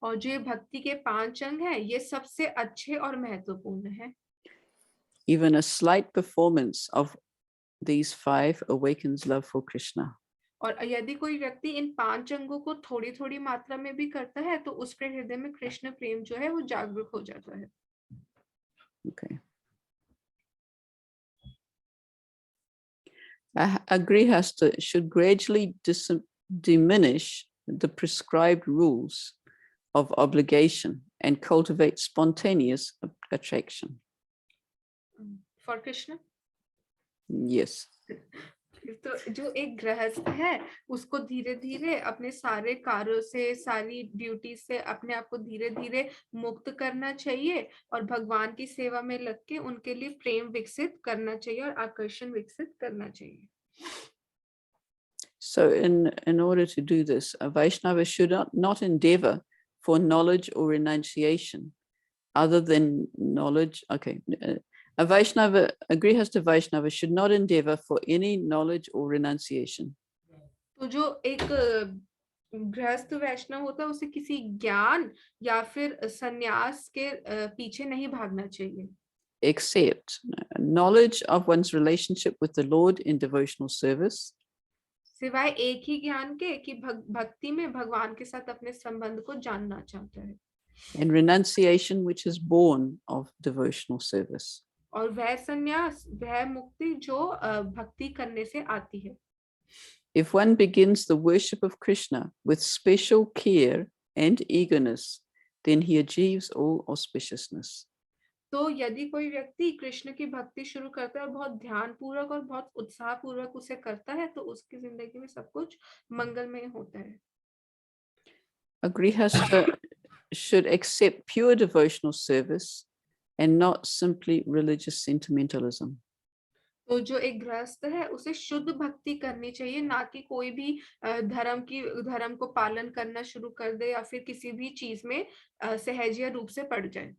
और जो भक्ति के 5 अंग हैं, ये सबसे अच्छे और महत्वपूर्ण हैं। Even a slight performance of these 5 awakens love for Krishna. और यदि कोई व्यक्ति इन 5 अंगों को थोड़ी थोड़ी मात्रा में भी करता है तो उसके हृदय में कृष्ण प्रेम जो है वो जागरूक हो जाता है। Okay. A grihastha should gradually diminish the prescribed rules of obligation and cultivate spontaneous attraction. For Krishna? Yes. तो जो एक गृहस्थ है उसको धीरे धीरे अपने सारे कार्यों से, सारी ड्यूटी से अपने आप को धीरे धीरे मुक्त करना चाहिए और भगवान की सेवा में लग के उनके लिए प्रेम विकसित करना चाहिए और आकर्षण विकसित करना चाहिए। So in order to do this, a Vaishnava should not endeavor for knowledge or renunciation other than knowledge. Okay. A Grihastha Vaishnava should not endeavor for any knowledge or renunciation. तो जो एक गृहस्थ वैष्णव होता है उसे किसी ज्ञान या फिर संन्यास के पीछे नहीं भागना चाहिए, Except knowledge of one's relationship with the Lord in devotional service, सिवाय एक ही ज्ञान के कि भक्ति में भगवान के साथ अपने संबंध को जानना चाहता है, and renunciation, which is born of devotional service. और वह संन्यास, वह मुक्ति जो भक्ति करने से आती है। If one begins the worship of Krishna with special care and eagerness, then he achieves all auspiciousness. तो यदि कोई व्यक्ति कृष्ण की भक्ति शुरू करता है और बहुत ध्यान पूर्वक और बहुत उत्साह पूर्वक उसे करता है तो उसकी जिंदगी में सब कुछ मंगलमय होता है। A grihastha should accept pure devotional service and not simply religious sentimentalism. तो जो एक गृहस्थ है उसे शुद्ध भक्ति करनी चाहिए, ना कि कोई भी धर्म को पालन करना शुरू कर दे या फिर किसी भी चीज में सहजिया रूप से पड़ जाए।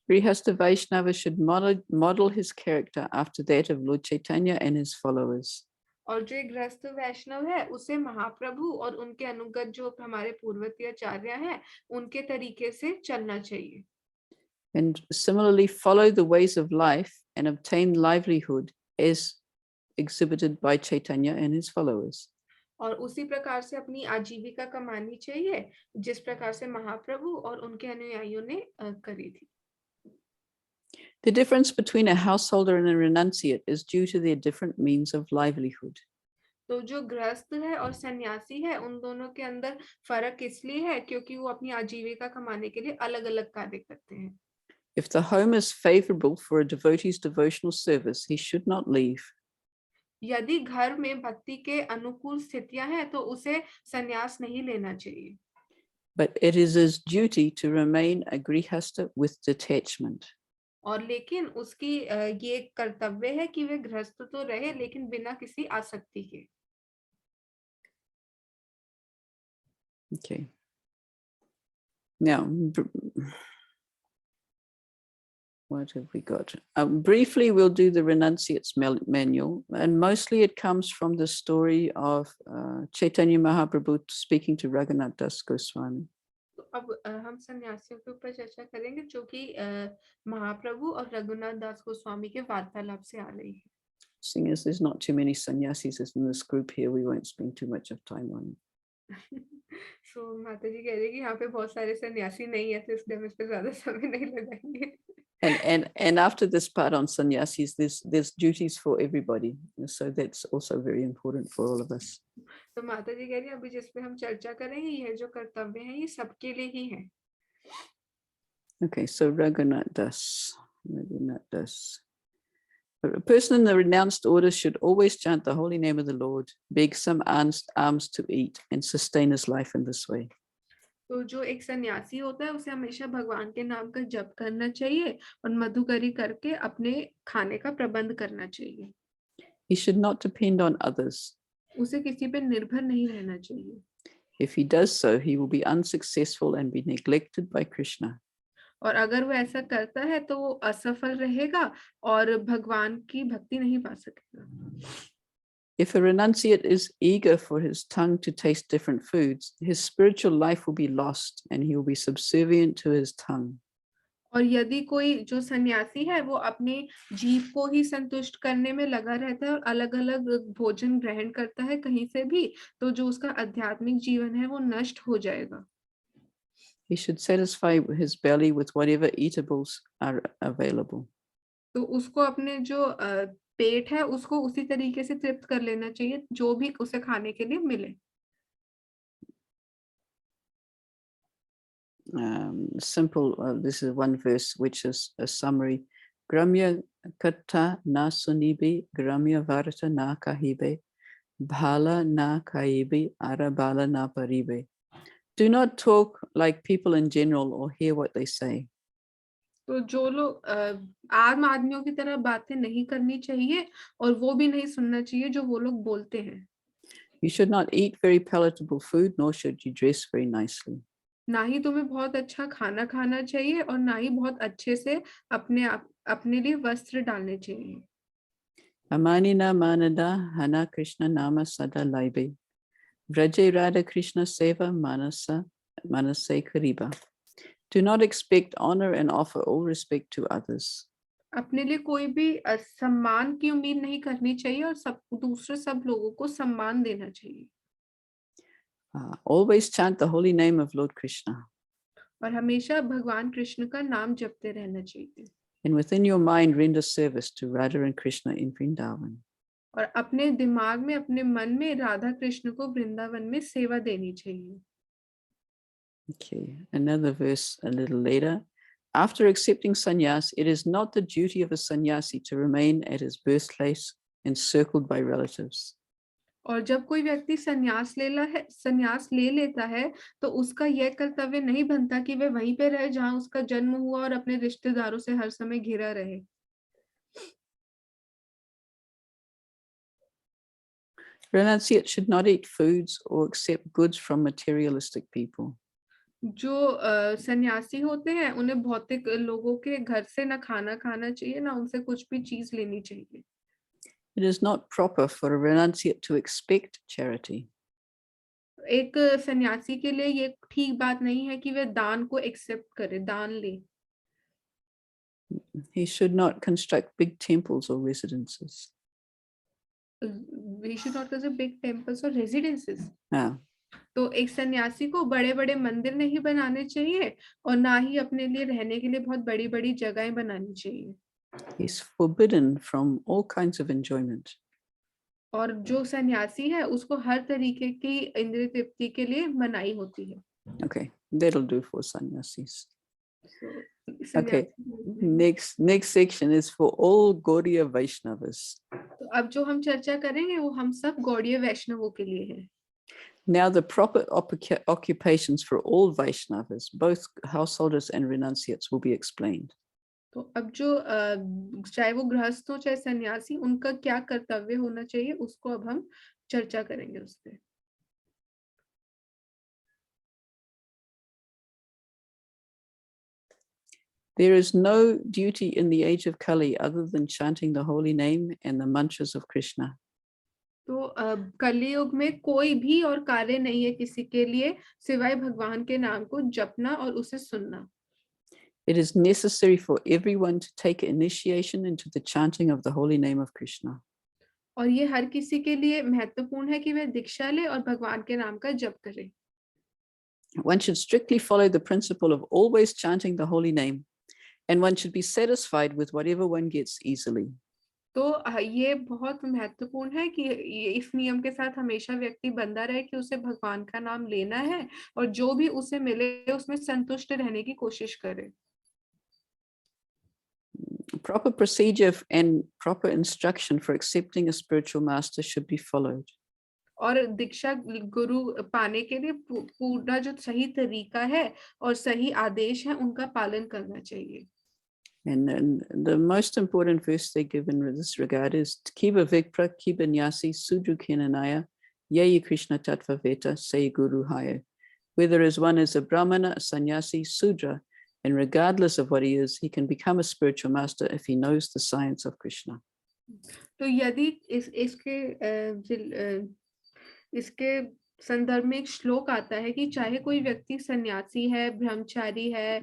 Grihastha Vaishnava should model his character after that of Lord Chaitanya and his followers. और जो एक गृहस्थ वैष्णव है उसे महाप्रभु और उनके अनुगत जो हमारे पूर्ववर्ती आचार्य हैं उनके तरीके से चलना चाहिए। And similarly follow the ways of life and obtain livelihood as exhibited by Chaitanya and his followers. और उसी प्रकार से अपनी आजीविका कमानी चाहिए जिस प्रकार से महाप्रभु और उनके अनुयायियों ने करी थी। The difference between a householder and a renunciate is due to their different means of livelihood. तो जो गृहस्थ है और सन्यासी है उन दोनों के अंदर फर्क इसलिए है क्योंकि वो अपनी आजीविका कमाने के लिए अलग-अलग कार्य करते हैं। If the home is favorable for a devotee's devotional service, he should not leave. यदि घर में भक्ति के अनुकूल स्थितियां हैं तो उसे सन्यास नहीं लेना चाहिए। But it is his duty to remain a grihastha with detachment. और लेकिन उसकी ये कर्तव्य है कि वे गृहस्थ तो रहे लेकिन बिना किसी आसक्ति के। Okay. Now, what have we got? Briefly, we'll do the renunciate's manual, and mostly it comes from the story of Chaitanya Mahaprabhu speaking to Raghunath Das Goswami. तो अब हम सन्यासियों के ऊपर चर्चा करेंगे जो कि महाप्रभु और रघुनाथ दास गोस्वामी के वार्तालाप से आ रही है। Seeing as there's not too many sannyasis in this group here, we won't spend too much of time on it. So माता जी कह रही है कि यहाँ पे बहुत सारे सन्यासी नहीं है तो इसलिए हम इस पे ज्यादा समय नहीं लगाएंगे। And after this part on sannyasis, there's duties for everybody, so that's also very important for all of us. तो माता जी कह रही है अभी जिस पे हम चर्चा करेंगे ये जो कर्तव्य हैं ये सबके लिए ही हैं। Okay, so Raghunath Das. A person in the renounced order should always chant the holy name of the Lord, beg some alms to eat, and sustain his life in this way. तो जो एक सन्यासी होता है उसे हमेशा भगवान के नाम का जप करना चाहिए और मधुकरी करके अपने खाने का प्रबंध करना चाहिए। He should not depend on others. उसे किसी पे निर्भर नहीं रहना चाहिए। If he does so, he will be unsuccessful and be neglected by Krishna. और अगर वो ऐसा करता है तो वो असफल रहेगा और भगवान की भक्ति नहीं पा सकेगा। If a renunciate is eager for his tongue to taste different foods, his spiritual life will be lost and he will be subservient to his tongue. और यदि कोई जो सन्यासी है वो अपने जीभ को ही संतुष्ट करने में लगा रहता है और अलग-अलग भोजन ग्रहण करता है कहीं से भी, तो जो उसका आध्यात्मिक जीवन है वो नष्ट हो जाएगा। He should satisfy his belly with whatever eatables are available. तो उसको अपने जो पेट है उसको उसी तरीके से तृप्त कर लेना चाहिए जो भी उसे खाने के लिए मिले। Simple, this is one verse which is a summary. Gramya katha na sunibe, gramya varta na kahibe, bhala na kaibe, arabala na paribe. Do not talk like people in general or hear what they say. तो जो लोग आम आदमियों की तरह बातें नहीं करनी चाहिए और वो भी नहीं सुनना चाहिए जो वो लोग बोलते हैं. You should not eat very palatable food, nor should you dress very nicely. ना ही तुम्हें बहुत अच्छा खाना खाना चाहिए और ना ही बहुत अच्छे से अपने लिए वस्त्र डालने चाहिए. Amanina manada hana Krishna nama sada laibe. Vraje Radha Krishna seva manase kariba. Do not expect honor and offer all respect to others. अपने लिए कोई भी सम्मान की उम्मीद नहीं करनी चाहिए और दूसरे सब लोगों को सम्मान देना चाहिए. Always chant the holy name of Lord Krishna. और हमेशा भगवान कृष्ण का नाम जपते रहना चाहिए. And within your mind render service to Radha and Krishna in Vrindavan. और अपने दिमाग में अपने मन में राधा कृष्ण को वृंदावन में सेवा देनी चाहिए. Okay, another verse a little later. After accepting sannyas, it is not the duty of a sannyasi to remain at his birthplace encircled by relatives. और जब कोई व्यक्ति संन्यास ले लेता है तो उसका यह कर्तव्य नहीं बनता कि वह वहीं पे रहे जहां उसका जन्म हुआ और अपने रिश्तेदारों से हर समय घिरा रहे. Renunciate should not eat foods or accept goods from materialistic people. जो सन्यासी होते हैं उन्हें भौतिक लोगों के घर से ना खाना खाना चाहिए ना उनसे कुछ भी चीज लेनी चाहिए. It is not proper for a renunciate to expect charity. एक सन्यासी के लिए ये ठीक बात नहीं है कि वह दान को एक्सेप्ट करे, दान ले. He should not construct big temples or residences. We should not construct big temples or residences. Ah. तो एक सन्यासी को बड़े बड़े मंदिर नहीं बनाने चाहिए और ना ही अपने लिए रहने के लिए बहुत बड़ी बड़ी जगहें बनानी चाहिए. He's forbidden from all kinds of enjoyment. और जो सन्यासी है उसको हर तरीके की इंद्रिय तृप्ति के लिए मनाही होती है. Okay, that'll do for sannyasis. So, Okay, next section is for all Gaudiya Vaishnavas. तो अब जो हम चर्चा करेंगे वो हम सब गौड़ीय वैष्णवों के लिए है. Now the proper occupations for all Vaishnavas, both householders and renunciates, will be explained. तो अब जो चाहे वो गृहस्थ हो चाहे सन्यासी उनका क्या कर्तव्य होना चाहिए उसको अब हम चर्चा करेंगे उस पे. There is no duty in the age of Kali other than chanting the holy name and the mantras of Krishna. तो कलियुग में कोई भी और कार्य नहीं है किसी के लिए सिवाय भगवान के नाम को जपना और उसे सुनना. It is necessary for everyone to take initiation into the chanting of the holy name of Krishna. और ये हर किसी के लिए महत्वपूर्ण है कि वह दीक्षा ले और भगवान के नाम का जप करे. One should strictly follow the principle of always chanting the holy name, and one should be satisfied with whatever one gets easily. तो ये बहुत महत्वपूर्ण है कि इस नियम के साथ हमेशा व्यक्ति बंधा रहे कि उसे भगवान का नाम लेना है और जो भी उसे मिले उसमें संतुष्ट रहने की कोशिश करे. Proper procedure and proper instruction for accepting a spiritual master should be followed. और दीक्षा गुरु पाने के लिए पूरा जो सही तरीका है और सही आदेश है उनका पालन करना चाहिए. And the most important verse they give in this regard is Kiva Vikra, Kiva Nyasi, Sudru Kinanaya, Yeyi Krishna Tattva Veta, Say Guru Haya. Whether as one is a Brahmana, a sannyasi, Sudra, and regardless of what he is, he can become a spiritual master if he knows the science of Krishna. तो यदि इसके संदर्भ में एक श्लोक आता है कि चाहे कोई व्यक्ति सन्यासी है, ब्रह्मचारी है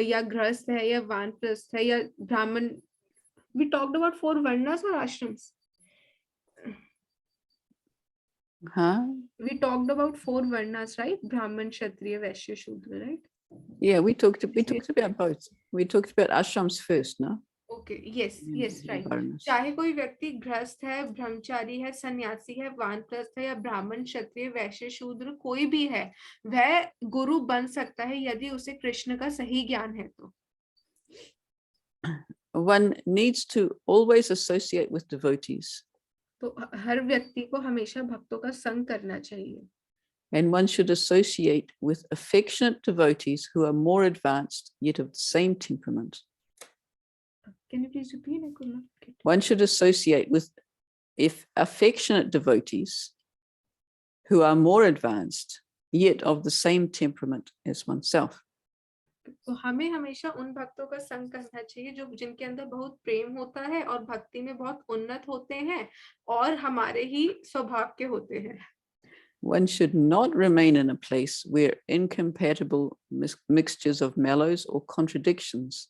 या गृहस्थ है या वानप्रस्थ है या ब्राह्मण. We talked about 4 varnas or ashrams. We talked about 4 varnas, right? Brahman, Kshatriya, Vaishya, Shudra, right? Yeah, we talked about both. We talked about ashrams first, no? Okay, yes, right. Varnas. चाहे कोई व्यक्ति गृहस्थ है, ब्रह्मचारी है, सन्यासी है, वानप्रस्थ है या ब्राह्मण, क्षत्रिय, वैश्य, शूद्र कोई भी है, वह गुरु बन सकता है यदि उसे कृष्ण का सही ज्ञान है तो. one needs to always associate with devotees, तो हर व्यक्ति को हमेशा भक्तों का संग करना चाहिए and one should associate with affectionate devotees who are more advanced yet of the same temperament. Can you please repeat? I could not get. One should associate with affectionate devotees who are more advanced yet of the same temperament as oneself. तो हमें हमेशा उन भक्तों का संग करना चाहिए जो जिनके अंदर बहुत प्रेम होता है और भक्ति में बहुत उन्नत होते हैं और हमारे ही स्वभाव के होते हैं. One should not remain in a place where incompatible mixtures of mellows or contradictions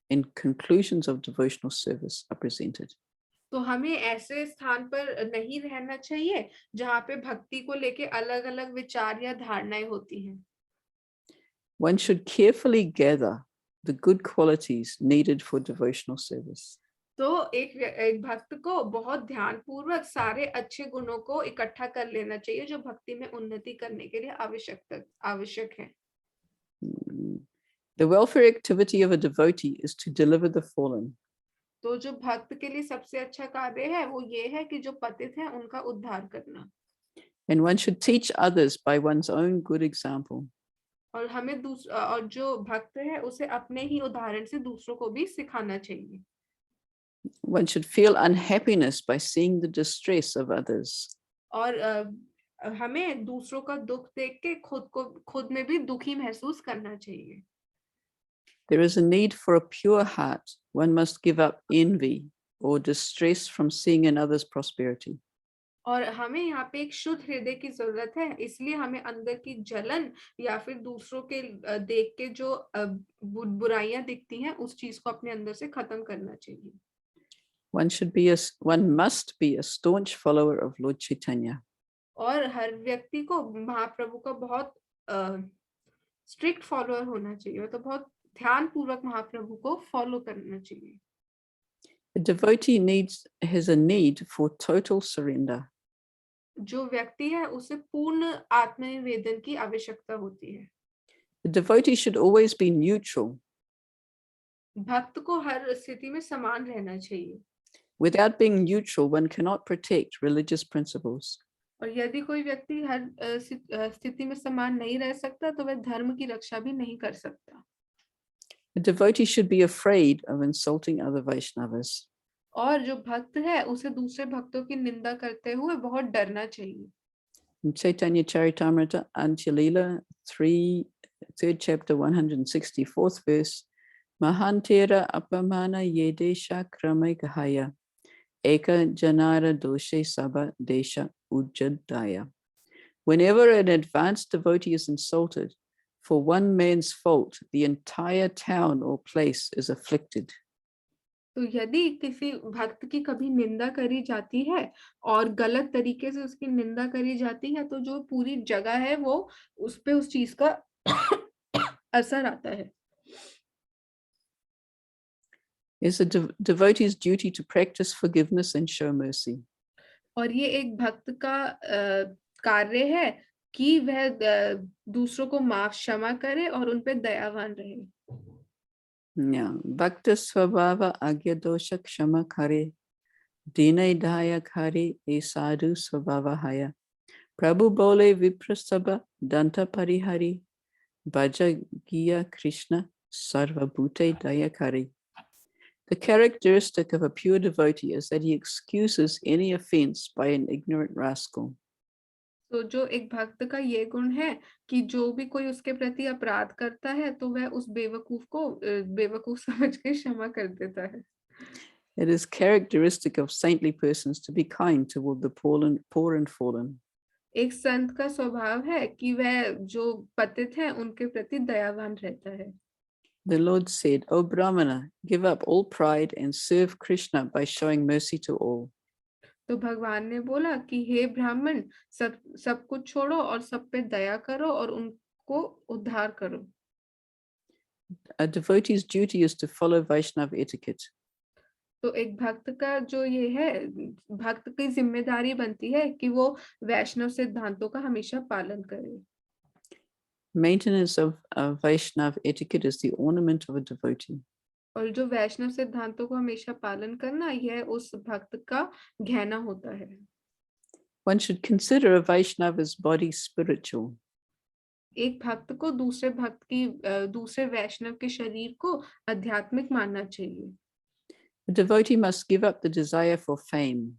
in conclusions of devotional service are presented. तो हमें ऐसे स्थान पर नहीं रहना चाहिए जहाँ पे भक्ति को लेके अलग-अलग विचार या धारणाएं होती हैं. One should carefully gather the good qualities needed for devotional service. तो एक भक्त को बहुत ध्यानपूर्वक सारे अच्छे गुणों को इकट्ठा कर लेना चाहिए जो भक्ति में उन्नति करने के लिए आवश्यक है. The welfare activity of a devotee is to deliver the fallen. तो जो भक्त के लिए सबसे अच्छा कार्य है वो ये है कि जो पतित हैं उनका उद्धार करना. And one should teach others by one's own good example. और हमें और जो भक्त है उसे अपने ही उदाहरण से दूसरों को भी सिखाना चाहिए. One should feel unhappiness by seeing the distress of others. और हमें दूसरों का दुख देख के खुद में भी दुखी महसूस करना चाहिए. There is a need for a pure heart. One must give up envy or distress from seeing in others' prosperity. और हमें यहाँ पे एक शुद्ध हृदय की जरूरत है, इसलिए हमें अंदर की जलन या फिर दूसरों के देख के जो बुराइयां दिखती हैं उस चीज को अपने अंदर से खत्म करना चाहिए. One must be a staunch follower of Lord Chaitanya. और हर व्यक्ति को महाप्रभु का बहुत स्ट्रिक्ट फॉलोअर होना चाहिए, तो बहुत ध्यानपूर्वक महाप्रभु को फॉलो करना चाहिए. A devotee has a need for total surrender. जो व्यक्ति है उसे पूर्ण आत्मनिवेदन की आवश्यकता होती है. The devotee should always be neutral. भक्त को हर स्थिति में समान रहना चाहिए. Without being neutral, one cannot protect religious principles. और यदि कोई व्यक्ति हर स्थिति में समान नहीं रह सकता तो वह धर्म की रक्षा भी नहीं कर सकता. A devotee should be afraid of insulting other Vaishnavas. और जो भक्त है उसे दूसरे भक्तों की निंदा करते हुए बहुत डरना चाहिए. In Chaitanya Charitamrita, Antya-lila, 3rd chapter, 164th verse, Mahantera apamana yedesha krame gahaya, eka janara doshe sabha desha ujjadaya. Whenever an advanced devotee is insulted, for one man's fault, the entire town or place is afflicted. तो यदि किसी भक्त की कभी निंदा करी जाती है और गलत तरीके से उसकी निंदा करी जाती है तो जो पूरी जगह है वो उस पे उस चीज का असर आता है. It's a devotee's duty to practice forgiveness and show mercy. और ये एक भक्त का कार्य है कि वह दूसरों को माफ क्षमा करे और उन पे दयावान रहे. Yeah, Bhakta Swabhava Agya Dosha Kshama Kare, Dinay Daya Kare E Sadhu Swabhava Haya, Prabhu Bole Viprasabha Danta Parihari, Bhaja Giya Krishna Sarva Bhute Daya Kare. The characteristic of a pure devotee is that he excuses any offense by an ignorant rascal. तो जो एक भक्त का ये गुण है कि जो भी कोई उसके प्रति अपराध करता है तो वह उस बेवकूफ को बेवकूफ समझ के क्षमा कर देता है. It is characteristic of saintly persons to be kind toward the poor and fallen. एक संत का स्वभाव है कि वह जो पतित हैं उनके प्रति दयावान रहता है. The Lord said, O Brahmana, give up all pride and serve Krishna by showing mercy to all. तो भगवान ने बोला कि हे ब्राह्मण सब कुछ छोड़ो और सब पे दया करो और उनको उद्धार करो. A devotee's duty is to follow Vaishnava etiquette. तो एक भक्त का जो ये है भक्त की जिम्मेदारी बनती है कि वो वैष्णव सिद्धांतों का हमेशा पालन करे. Maintenance of Vaishnava etiquette is the ornament of a devotee. और जो वैष्णव सिद्धांतों को हमेशा पालन करना, यह उस भक्त का गहना होता है। One should consider a Vaishnava's body spiritual. एक भक्त को दूसरे वैष्णव के शरीर को आध्यात्मिक मानना चाहिए। A devotee must give up the desire for fame.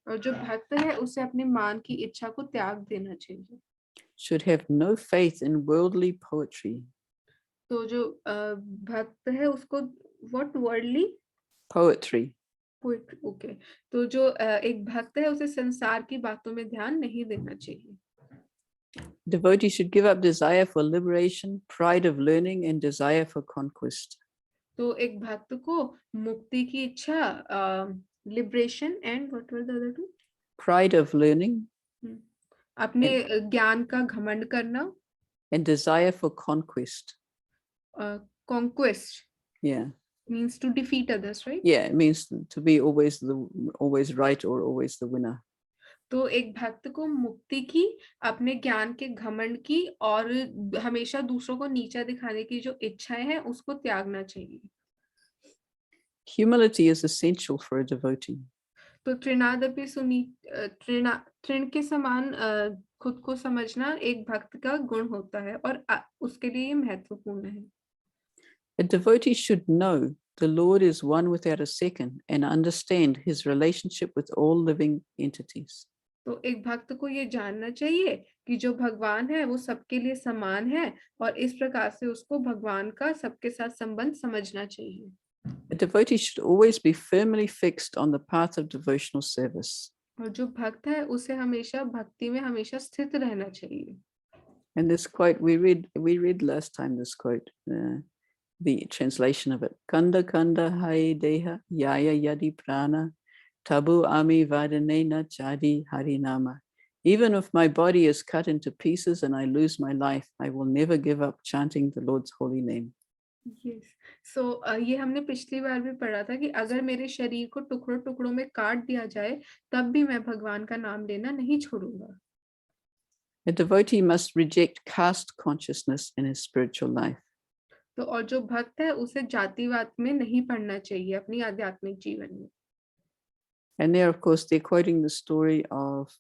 और जो भक्त है उसे अपने मान की इच्छा को त्याग देना चाहिए। Should have no faith in worldly poetry. तो जो भक्त है उसको what worldly Poetry. ओके, तो जो एक भक्त है उसे संसार की बातों में ध्यान नहीं देना चाहिए। Devotee should give up desire for liberation, pride of learning, and desire for conquest. तो एक भक्त को मुक्ति की इच्छा, liberation and what were the other two, Pride of learning अपने ज्ञान का घमंड करना, and desire for conquest. Conquest Yeah. means to defeat others, right? Yeah, it means to be always right or always the winner. तो एक भक्त को मुक्ति की, अपने ज्ञान के घमंड की और हमेशा दूसरों को नीचा दिखाने की जो इच्छाएं हैं उसको त्यागना चाहिए। Humility is essential for a devotee. तो तृण के समान खुद को समझना एक भक्त का गुण होता है और उसके लिए ये महत्वपूर्ण है। A devotee should know the Lord is one without a second and understand his relationship with all living entities. तो एक भक्त को ये जानना चाहिए कि जो भगवान है वो सबके लिए समान है और इस प्रकार से उसको भगवान का सबके साथ संबंध समझना चाहिए। A devotee should always be firmly fixed on the path of devotional service. और जो भक्त है उसे हमेशा भक्ति में हमेशा स्थित रहना चाहिए। And this quote we read last time, this quote, the translation of it. Kanda kanda hai deha yaya yadi prana tabu ami vadanena chadi harinama. Even if my body is cut into pieces and I lose my life, I will never give up chanting the Lord's holy name. Yes. So ये हमने पिछली बार भी पढ़ा था कि अगर मेरे शरीर को टुकड़ों टुकड़ों में काट दिया जाए तब भी मैं भगवान का नाम लेना नहीं छोड़ूंगा। A devotee must reject caste consciousness in his spiritual life. तो और जो भक्त है उसे जातिवाद में नहीं पड़ना चाहिए अपनी आध्यात्मिक जीवन में। And there, of course, they're quoting the story of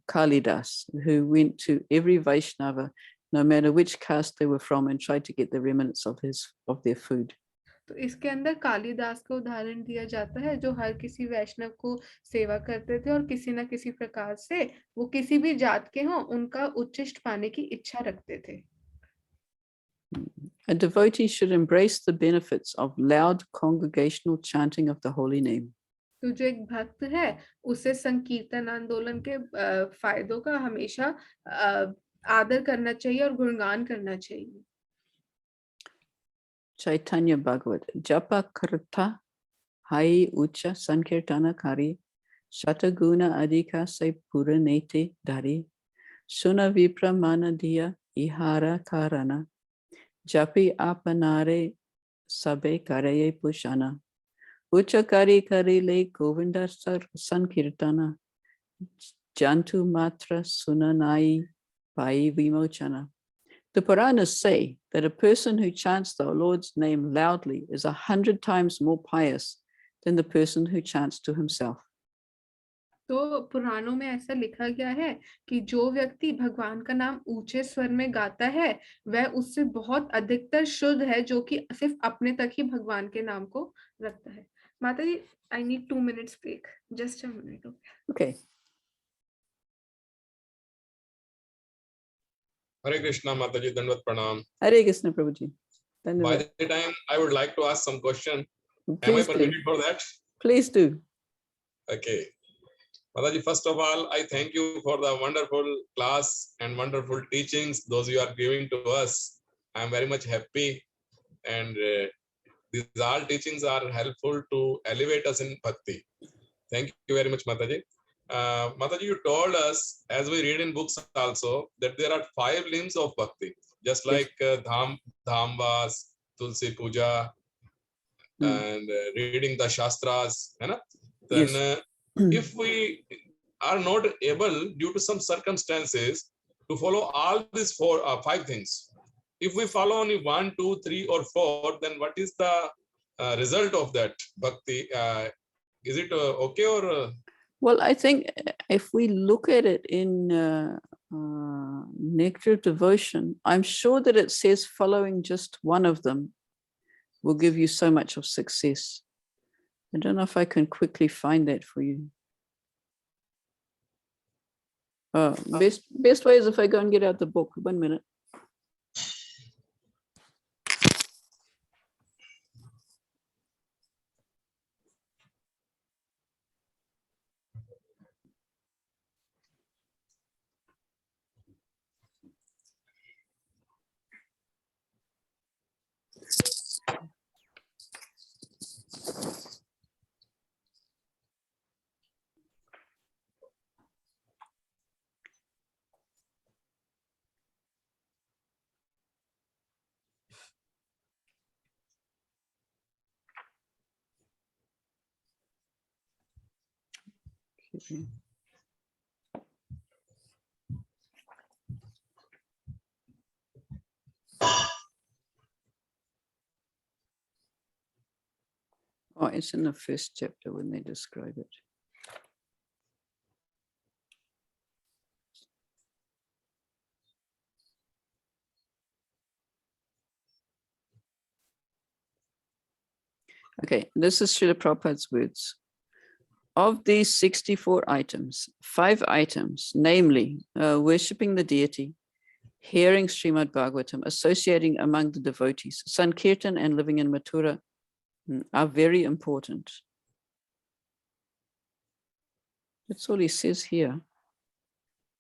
Kalidas, who went to every Vaishnava, no matter which caste they were from, and tried to get the remnants of their food. तो इसके अंदर कालिदास का उदाहरण दिया जाता है जो हर किसी वैष्णव को सेवा करते थे और किसी न किसी प्रकार से वो किसी भी जात के हों उनका उच्चिष्ट पाने की इच्छा रखते थे। A devotee should embrace the benefits of loud congregational chanting of the holy name. तो जो एक भक्त है उसे संकीर्तन आंदोलन के फायदों का हमेशा आदर करना चाहिए और गुणगान करना चाहिए। Chaitanya Bhagavat. Japa karta hai ucha sankirtana kari shataguna adhika se puranete dari suna vipramana diya ihara karana japi apanare sabe karaye pushana ucha kari le govinda sankirtana jantu matra sunanai pai vimochana. The Puranas say that a person who chants the Lord's name loudly is 100 times more pious than the person who chants to himself. तो पुराणों में ऐसा लिखा गया है कि जो व्यक्ति भगवान का नाम ऊंचे स्वर में गाता है वह उससे बहुत अधिकतर शुद्ध है जो कि सिर्फ अपने तक ही भगवान के नाम को रखता है। माता जी, I need 2 minutes break. Just a minute. Okay. Hare Krishna, Mataji, Dandavat Pranam. Hare Krishna, Prabhuji. By the time, I would like to ask some question. Please Am I permitted for that? Please do. Okay. Mataji, first of all, I thank you for the wonderful class and wonderful teachings those you are giving to us. I am very much happy, and these all teachings are helpful to elevate us in bhakti. Thank you very much, Mataji. Mataji, you told us, as we read in books also, that there are 5 limbs of bhakti, just like Dhamvas, Tulsi Puja, and reading the Shastras. Then if we are not able, due to some circumstances, to follow all these 5 things, if we follow only 1, 2, 3, or 4, then what is the result of that bhakti. Is it okay or? Well, I think if we look at it in Nectar of Devotion, I'm sure that it says following just one of them will give you so much of success. I don't know if I can quickly find that for you. Best way is if I go and get out the book. 1 minute. Okay. Oh, it's in the first chapter when they describe it. Okay, this is Srila Prabhupada's words. Of these 64 items, 5 items, namely worshipping the deity, hearing Srimad Bhagavatam, associating among the devotees, Sankirtan and living in Mathura are very important. That's all he says here.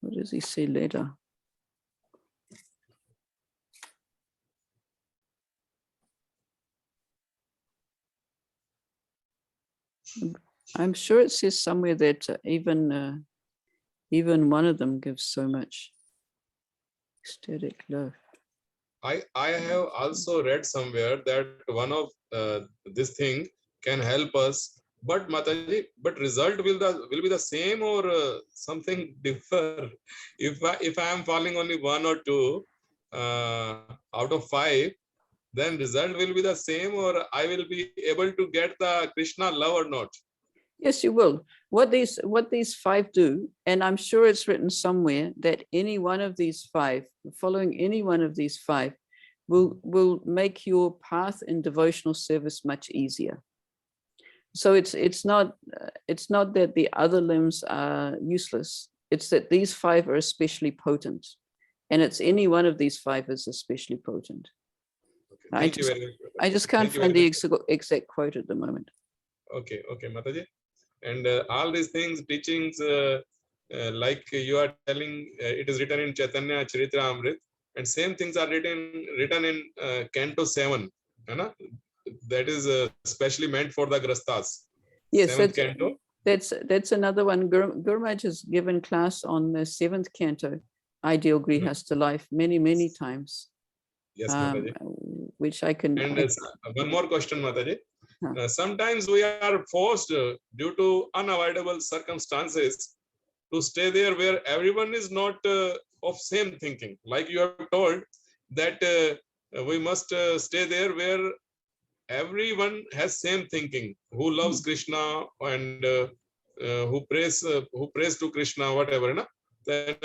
What does he say later? I'm sure it says somewhere that even one of them gives so much ecstatic love. I have also read somewhere that one of this thing can help us, but Mataji, but result will be the same or something differ. If I am following only 1 or 2 out of 5, then result will be the same, or I will be able to get the Krishna love or not? Yes, you will. What these 5 do, and I'm sure it's written somewhere that any one of these 5, following any one of these 5, will make your path in devotional service much easier. So it's not that the other limbs are useless. It's that these 5 are especially potent, and it's any one of these 5 is especially potent. Okay, thank you very much. I just can't find the exact quote at the moment. Okay, Mataji. And all these things, teachings, like you are telling, it is written in Chaitanya Charitra Amrit, and same things are written in Canto 7. That is specially meant for the Grastas. Yes, 7th canto. That's another one. Gurmaj has given class on the 7th canto, Ideal Grihastha Life, many times. Yes, Mataji. Which I can. And one more question, Mataji. Sometimes we are forced due to unavoidable circumstances to stay there where everyone is not of same thinking. Like you have told that we must stay there where everyone has same thinking, who loves Krishna and who prays to Krishna, whatever. Then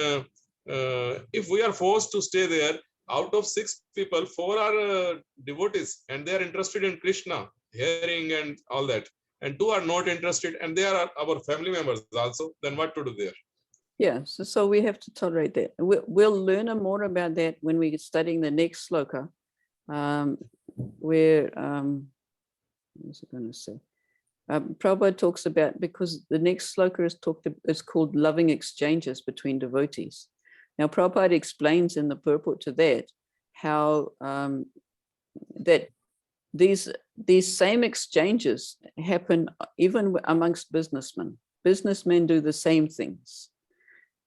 if we are forced to stay there, out of 6 people, 4 are devotees and they are interested in Krishna, hearing and all that, and 2 are not interested and they are our family members also, then what to do there? Yeah, so we have to tolerate that. We'll learn more about that when we get studying the next sloka, where, what's it going to say? Prabhupada talks about, because the next sloka is called loving exchanges between devotees. Now, Prabhupada explains in the purport to that how that these same exchanges happen even amongst businessmen. Businessmen do the same things,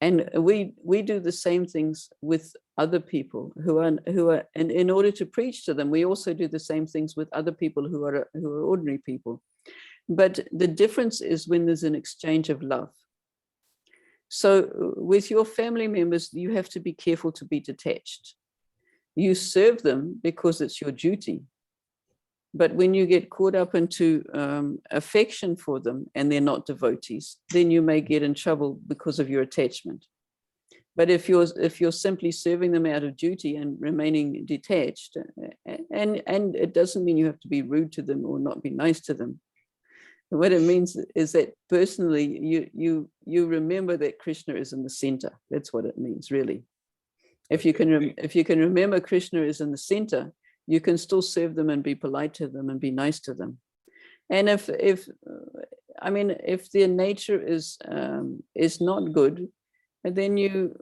and we do the same things with other people who are, and in order to preach to them, we also do the same things with other people who are ordinary people. But the difference is when there's an exchange of love. So with your family members, you have to be careful to be detached. You serve them because it's your duty. But when you get caught up into affection for them and they're not devotees, then you may get in trouble because of your attachment. But if you're simply serving them out of duty and remaining detached, and it doesn't mean you have to be rude to them or not be nice to them. What it means is that personally you remember that Krishna is in the center. That's what it means, really. If you can remember Krishna is in the center, you can still serve them and be polite to them and be nice to them. And if their nature is not good, then you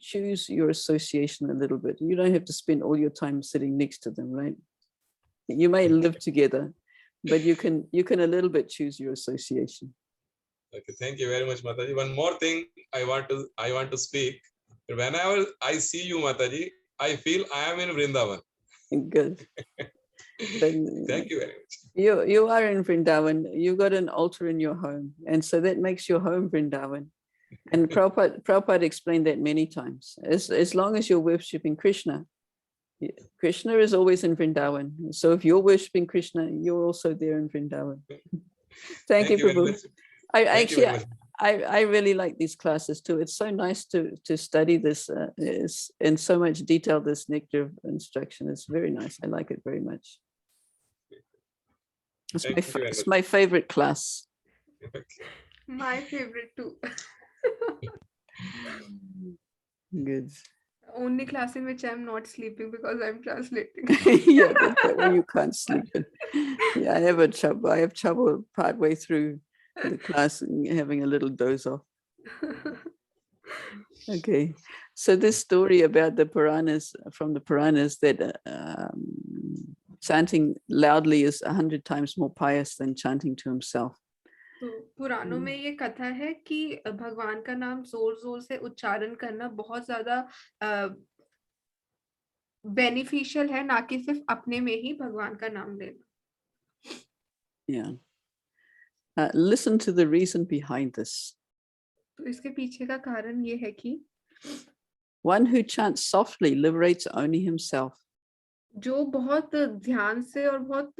choose your association a little bit. You don't have to spend all your time sitting next to them, right? You may live together, but you can a little bit choose your association. Okay, thank you very much, Mataji. One more thing I want to speak. Whenever I see you, Mataji, I feel I am in Vrindavan. Good. Thank you very much. You are in Vrindavan. You've got an altar in your home, and so that makes your home Vrindavan. And Prabhupada explained that many times. As long as you're worshipping Krishna, Krishna is always in Vrindavan. So if you're worshipping Krishna, you're also there in Vrindavan. Thank you, Prabhu. I really like these classes too. It's so nice to study this in so much detail, this Nectar of Instruction. It's very nice. I like it very much. It's my favorite class. My favorite too. Good. Only class in which I'm not sleeping because I'm translating. Yeah, that way you can't sleep. Yeah, I have trouble partway through the class having a little doze off. Okay, so this story about the Puranas, from the Puranas, that chanting loudly is 100 times more pious than chanting to himself. तो पुराणों में ये कथा है कि भगवान का नाम जोर जोर से उच्चारण करना बहुत ज्यादा बेनिफिशियल है, ना कि सिर्फ अपने में ही भगवान का नाम लेना. Yeah. Listen to the reason behind this. तो इसके पीछे का कारण ये है कि one who chants softly liberates only himself. जो बहुत ध्यान से और बहुत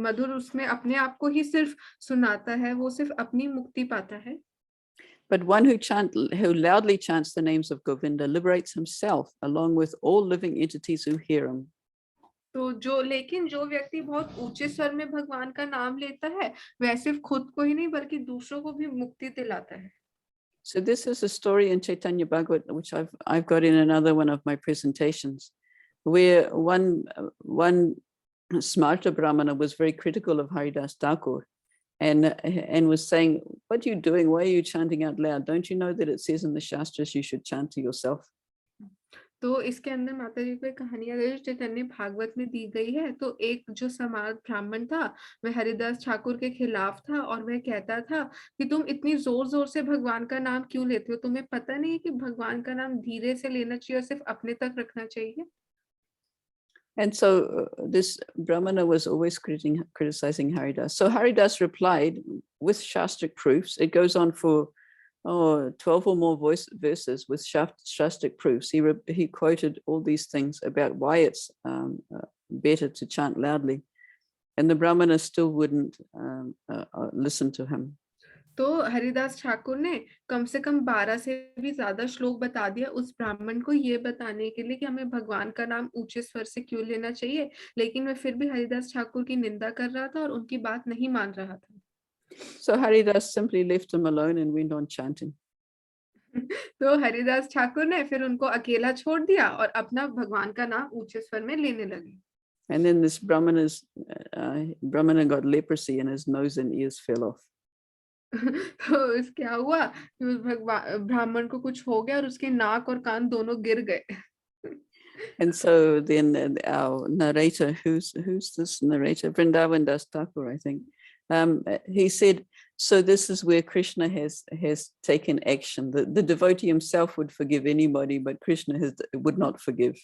मधुर उसमें अपने आप को ही सिर्फ सुनाता है, वो सिर्फ अपनी मुक्ति पाता है. But one who loudly chants the names of Govinda liberates himself along with all living entities who hear him. तो लेकिन जो व्यक्ति बहुत ऊंचे स्वर में भगवान का नाम लेता है, वह सिर्फ खुद को ही नहीं बल्कि दूसरों को भी मुक्ति दिलाता है. So this is a story in Chaitanya Bhagavat, which I've got in another one of my presentations, where one smarta Brahmana was very critical of Haridas Thakur and was saying, what are you doing? Why are you chanting out loud? Don't you know that it says in the Shastras you should chant to yourself? तो इसके अंदर माता जी को एक कहानी है जो चैतन्य भागवत में दी गई है. तो एक जो समाज ब्राह्मण था वह हरिदास ठाकुर के खिलाफ था और वह कहता था कि तुम इतनी जोर जोर से भगवान का नाम क्यों लेते हो, तुम्हें पता नहीं है कि भगवान का नाम धीरे से लेना चाहिए और सिर्फ अपने तक रखना चाहिए. And so this Brahmana was always criticizing Haridas. So Haridas replied with Shastric proofs. It goes on for 12 or more verses with Shastric proofs. He quoted all these things about why it's better to chant loudly. And the Brahmana still wouldn't listen to him. तो हरिदास ठाकुर ने कम से कम 12 से भी ज्यादा श्लोक बता दिया उस ब्राह्मण को ये बताने के लिए कि हमें भगवान का नाम ऊंचे स्वर से क्यों लेना चाहिए, लेकिन वह फिर भी हरिदास ठाकुर की निंदा कर रहा था और उनकी बात नहीं मान रहा था. So Haridas simply left him alone and went on chanting. तो हरिदास ठाकुर ने फिर उनको अकेला छोड़ दिया और अपना भगवान का नाम ऊंचे स्वर में लेने लगे. And then this Brahmana got leprosy and his nose and ears fell off. तो इस क्या हुआ कि उस ब्राह्मण को कुछ हो गया और उसके नाक और कान दोनों गिर गए. And so then our narrator, who's this narrator? Vrindavan Das Thakur, I think. He said, so this is where Krishna has taken action. The devotee himself would forgive anybody, but Krishna would not forgive.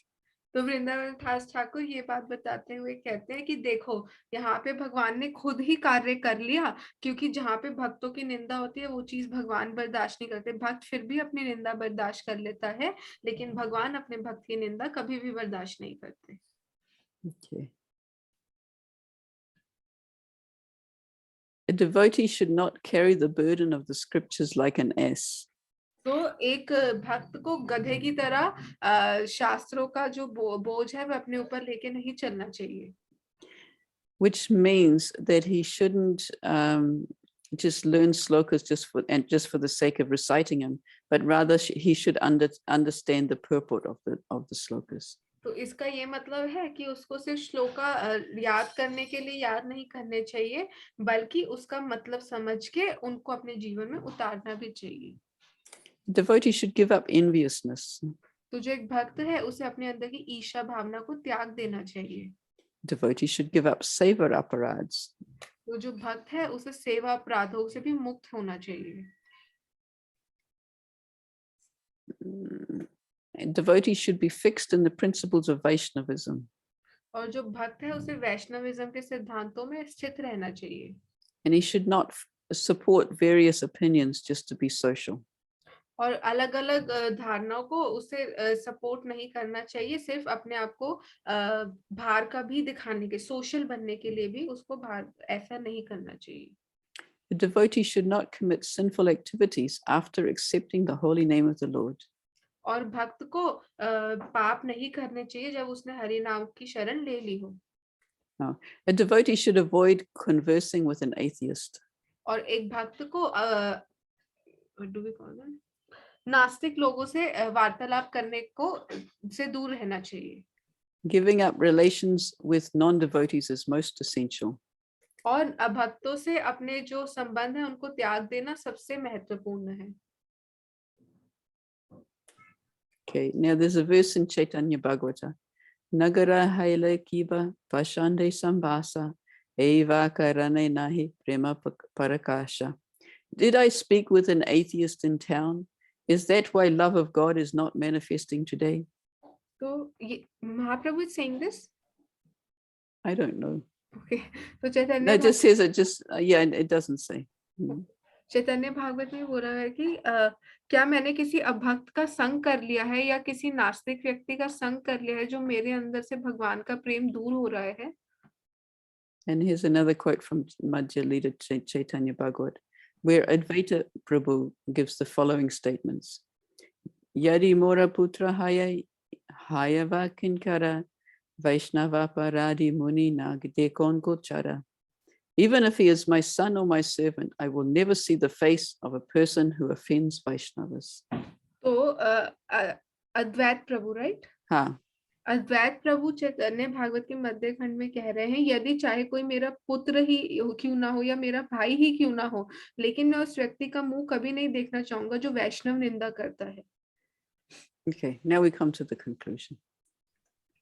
तो वृंदावन दास ठाकुर ये बात बताते हुए कहते हैं कि देखो यहाँ पे भगवान ने खुद ही कार्य कर लिया, क्योंकि जहाँ पे भक्तों की निंदा होती है वो चीज भगवान बर्दाश्त नहीं करते. भक्त फिर भी अपनी निंदा बर्दाश्त कर लेता है, लेकिन भगवान अपने भक्त की निंदा कभी भी बर्दाश्त नहीं करते. Okay. A devotee should not carry the burden of the scriptures like an ass. तो एक भक्त को गधे की तरह शास्त्रों का जो बोझ है वो अपने ऊपर लेके नहीं चलना चाहिए. Which means that he shouldn't just learn slokas just for the sake of reciting them, but rather he should understand the purport of the slokas. तो इसका ये मतलब है कि उसको सिर्फ श्लोका याद करने के लिए याद नहीं करने चाहिए, बल्कि उसका मतलब समझ के उनको अपने जीवन में उतारना भी चाहिए. Devotee should give up enviousness. तो जो एक भक्त है उसे अपने अंदर की ईर्ष्या भावना को त्याग देना चाहिए. Devotee should give up seva aparads. तो जो भक्त है उसे सेवा अपराधों से भी मुक्त होना चाहिए. Devotee should be fixed in the principles of Vaishnavism. और जो भक्त है उसे वैष्णविज्म के सिद्धांतों में स्थित रहना चाहिए. And he should not support various opinions just to be social. और अलग अलग धारणाओं को उसे सपोर्ट नहीं करना चाहिए सिर्फ अपने आप को भार का भी दिखाने के, सोशल बनने के लिए भी उसको भार ऐसा नहीं करना चाहिए. The devotee should not commit sinful activities after accepting the holy name of the Lord. और भक्त को पाप नहीं करने चाहिए जब उसने हरि नाम की शरण ले ली हो. No. A devotee should avoid conversing with an atheist. और एक भक्त को what do we call them? नास्तिक लोगों से वार्तालाप करने को से दूर रहना चाहिए. Giving up relations with non-devotees is most essential. और भक्तों से अपने जो संबंध है उनको त्याग देना सबसे महत्वपूर्ण है. Okay, now there's a verse in Chaitanya Bhagavata. Nagara haile kiva pashande sambasa eva karane nahi prema parakasha. Did I speak with an atheist in town? Is that why love of God is not manifesting today? तो ये महाप्रभु is saying this? I don't know. Okay. तो चैतन्य No, it just says it just, yeah, it doesn't say. चैतन्य भागवत में बोल रहा है कि क्या मैंने किसी अभक्त का संग कर लिया है या किसी नास्तिक व्यक्ति का संग कर लिया है जो मेरे अंदर से भगवान का प्रेम दूर हो रहा है. And here's another quote from Madhya Lila Chaitanya Bhagavat, where Advaita Prabhu gives the following statements. Yadi Mora Putra Hayava Kinkara Vaishnava Paradi Muni Nagdekon Kochara. Even if he is my son or my servant, I will never see the face of a person who offends Vaishnavas. तो अद्वैत प्रभु, right? हाँ. अद्वैत प्रभु चैतन्य भागवत के मध्य खंड में कह रहे हैं, यदि चाहे कोई मेरा पुत्र ही क्यों ना हो या मेरा भाई ही क्यों ना हो, लेकिन मैं उस व्यक्ति का मुंह कभी नहीं देखना चाहूंगा जो वैष्णव निंदा करता है. Okay, now we come to the conclusion.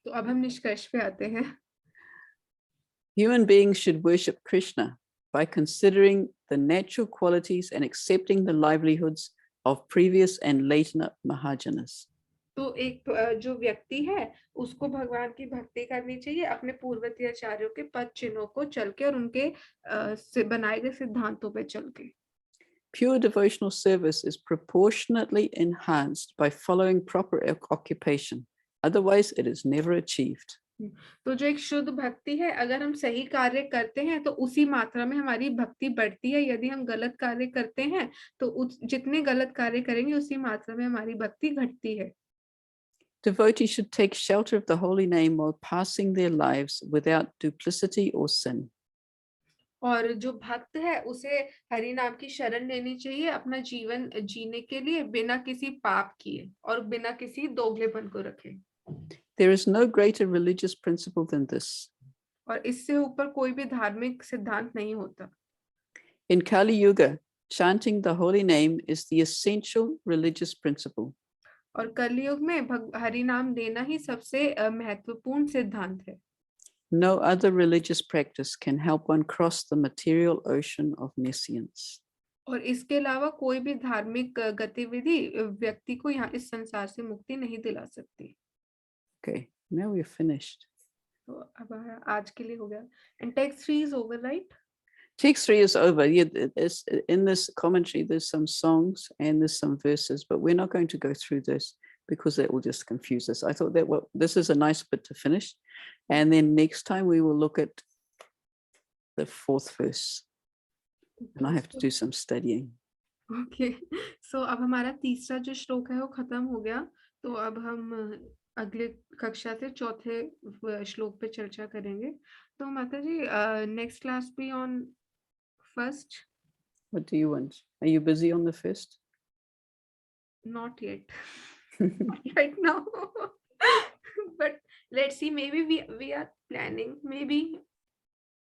तो अब हम निष्कर्ष पे आते हैं. Human beings should worship Krishna by considering the natural qualities and accepting the livelihoods of previous and later Mahajanas. तो एक जो व्यक्ति है उसको भगवान की भक्ति करनी चाहिए अपने पूर्ववर्ती आचार्यों के पद चिन्हों को चल के और उनके से बनाए गए सिद्धांतों पे चल के. Pure devotional service is proportionately enhanced by following proper occupation. Otherwise, it is never achieved. तो जो एक शुद्ध भक्ति है, अगर हम सही कार्य करते हैं तो उसी मात्रा में हमारी भक्ति बढ़ती है. यदि हम गलत कार्य करते हैं तो जितने गलत कार्य करेंगे उसी मात्रा में हमारी भक्ति घटती है. Devotees should take shelter of the holy name while passing their lives without duplicity or sin. और जो भक्त है उसे हरि नाम की शरण लेनी चाहिए अपना जीवन जीने के लिए बिना किसी पाप किए और बिना किसी दोगलेपन को रखे. There is no greater religious principle than this. और इससे ऊपर कोई भी धार्मिक सिद्धांत नहीं होता. In Kali Yuga, chanting the holy name is the essential religious principle. और कलयुग में हरि नाम लेना ही सबसे महत्वपूर्ण सिद्धांत है. No other religious practice can help one cross the material ocean of nescience. और इसके अलावा कोई भी धार्मिक गतिविधि व्यक्ति को यहाँ इस संसार से मुक्ति नहीं दिला सकती. Okay, now we're finished. तो अब आज के लिए हो गया. And text 3 is over, right? Text 3 is over. Yeah, in this commentary, there's some songs and there's some verses, but we're not going to go through this because that will just confuse us. I thought that this is a nice bit to finish. And then next time we will look at the 4th verse. and I have to do some studying. Okay so अब हमारा तीसरा जो श्लोक है वो खत्म हो गया, तो अब हम अगले कक्षा से चौथे श्लोक पे चर्चा करेंगे। तो माता जी next class be on first? What do you want? Are you busy on the first? Not yet. Right now. But let's see, maybe we are planning, maybe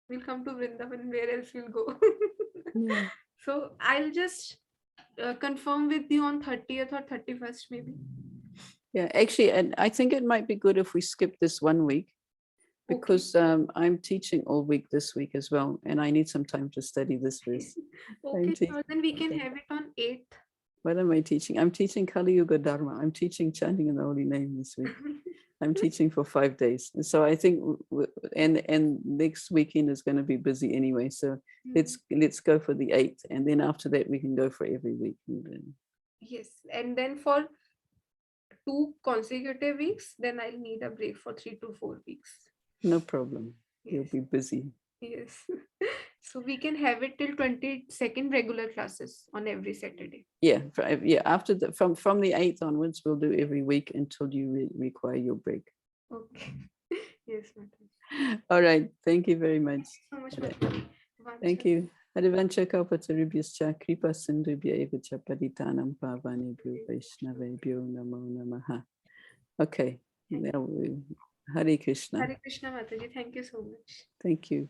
we'll come to Vrindavan, where else we'll go. Yeah. So I'll just confirm with you on 30th or 31st maybe. Yeah, actually, and I think it might be good if we skip this 1 week, because I'm teaching all week this week as well, and I need some time to study this verse. Okay, teaching- so then we can okay. have it on 8th. What am I teaching? I'm teaching Kali Yuga Dharma. I'm teaching chanting in the holy name this week. I'm teaching for 5 days. And so I think, and next weekend is going to be busy anyway. So let's go for the 8th. And then after that, we can go for every week. Yes, and then for 2 consecutive weeks, then I'll need a break for 3 to 4 weeks. No problem. You'll Yes. be busy. Yes. So we can have it till 22nd regular classes on every Saturday. Yeah, after from the 8th onwards, we'll do every week until you require your break. Okay. Yes, madam. All right. Thank you very much. So much, Okay. madam. Thank you. Harivancha Kalpatarubhyascha Kripa Sindhubhya Evacha Paditanam Pavanebhyo Vaishnavebhyo Namo Namaha. Okay. Now Hare Krishna. Hare Krishna, Mataji. Thank you so much. Thank you.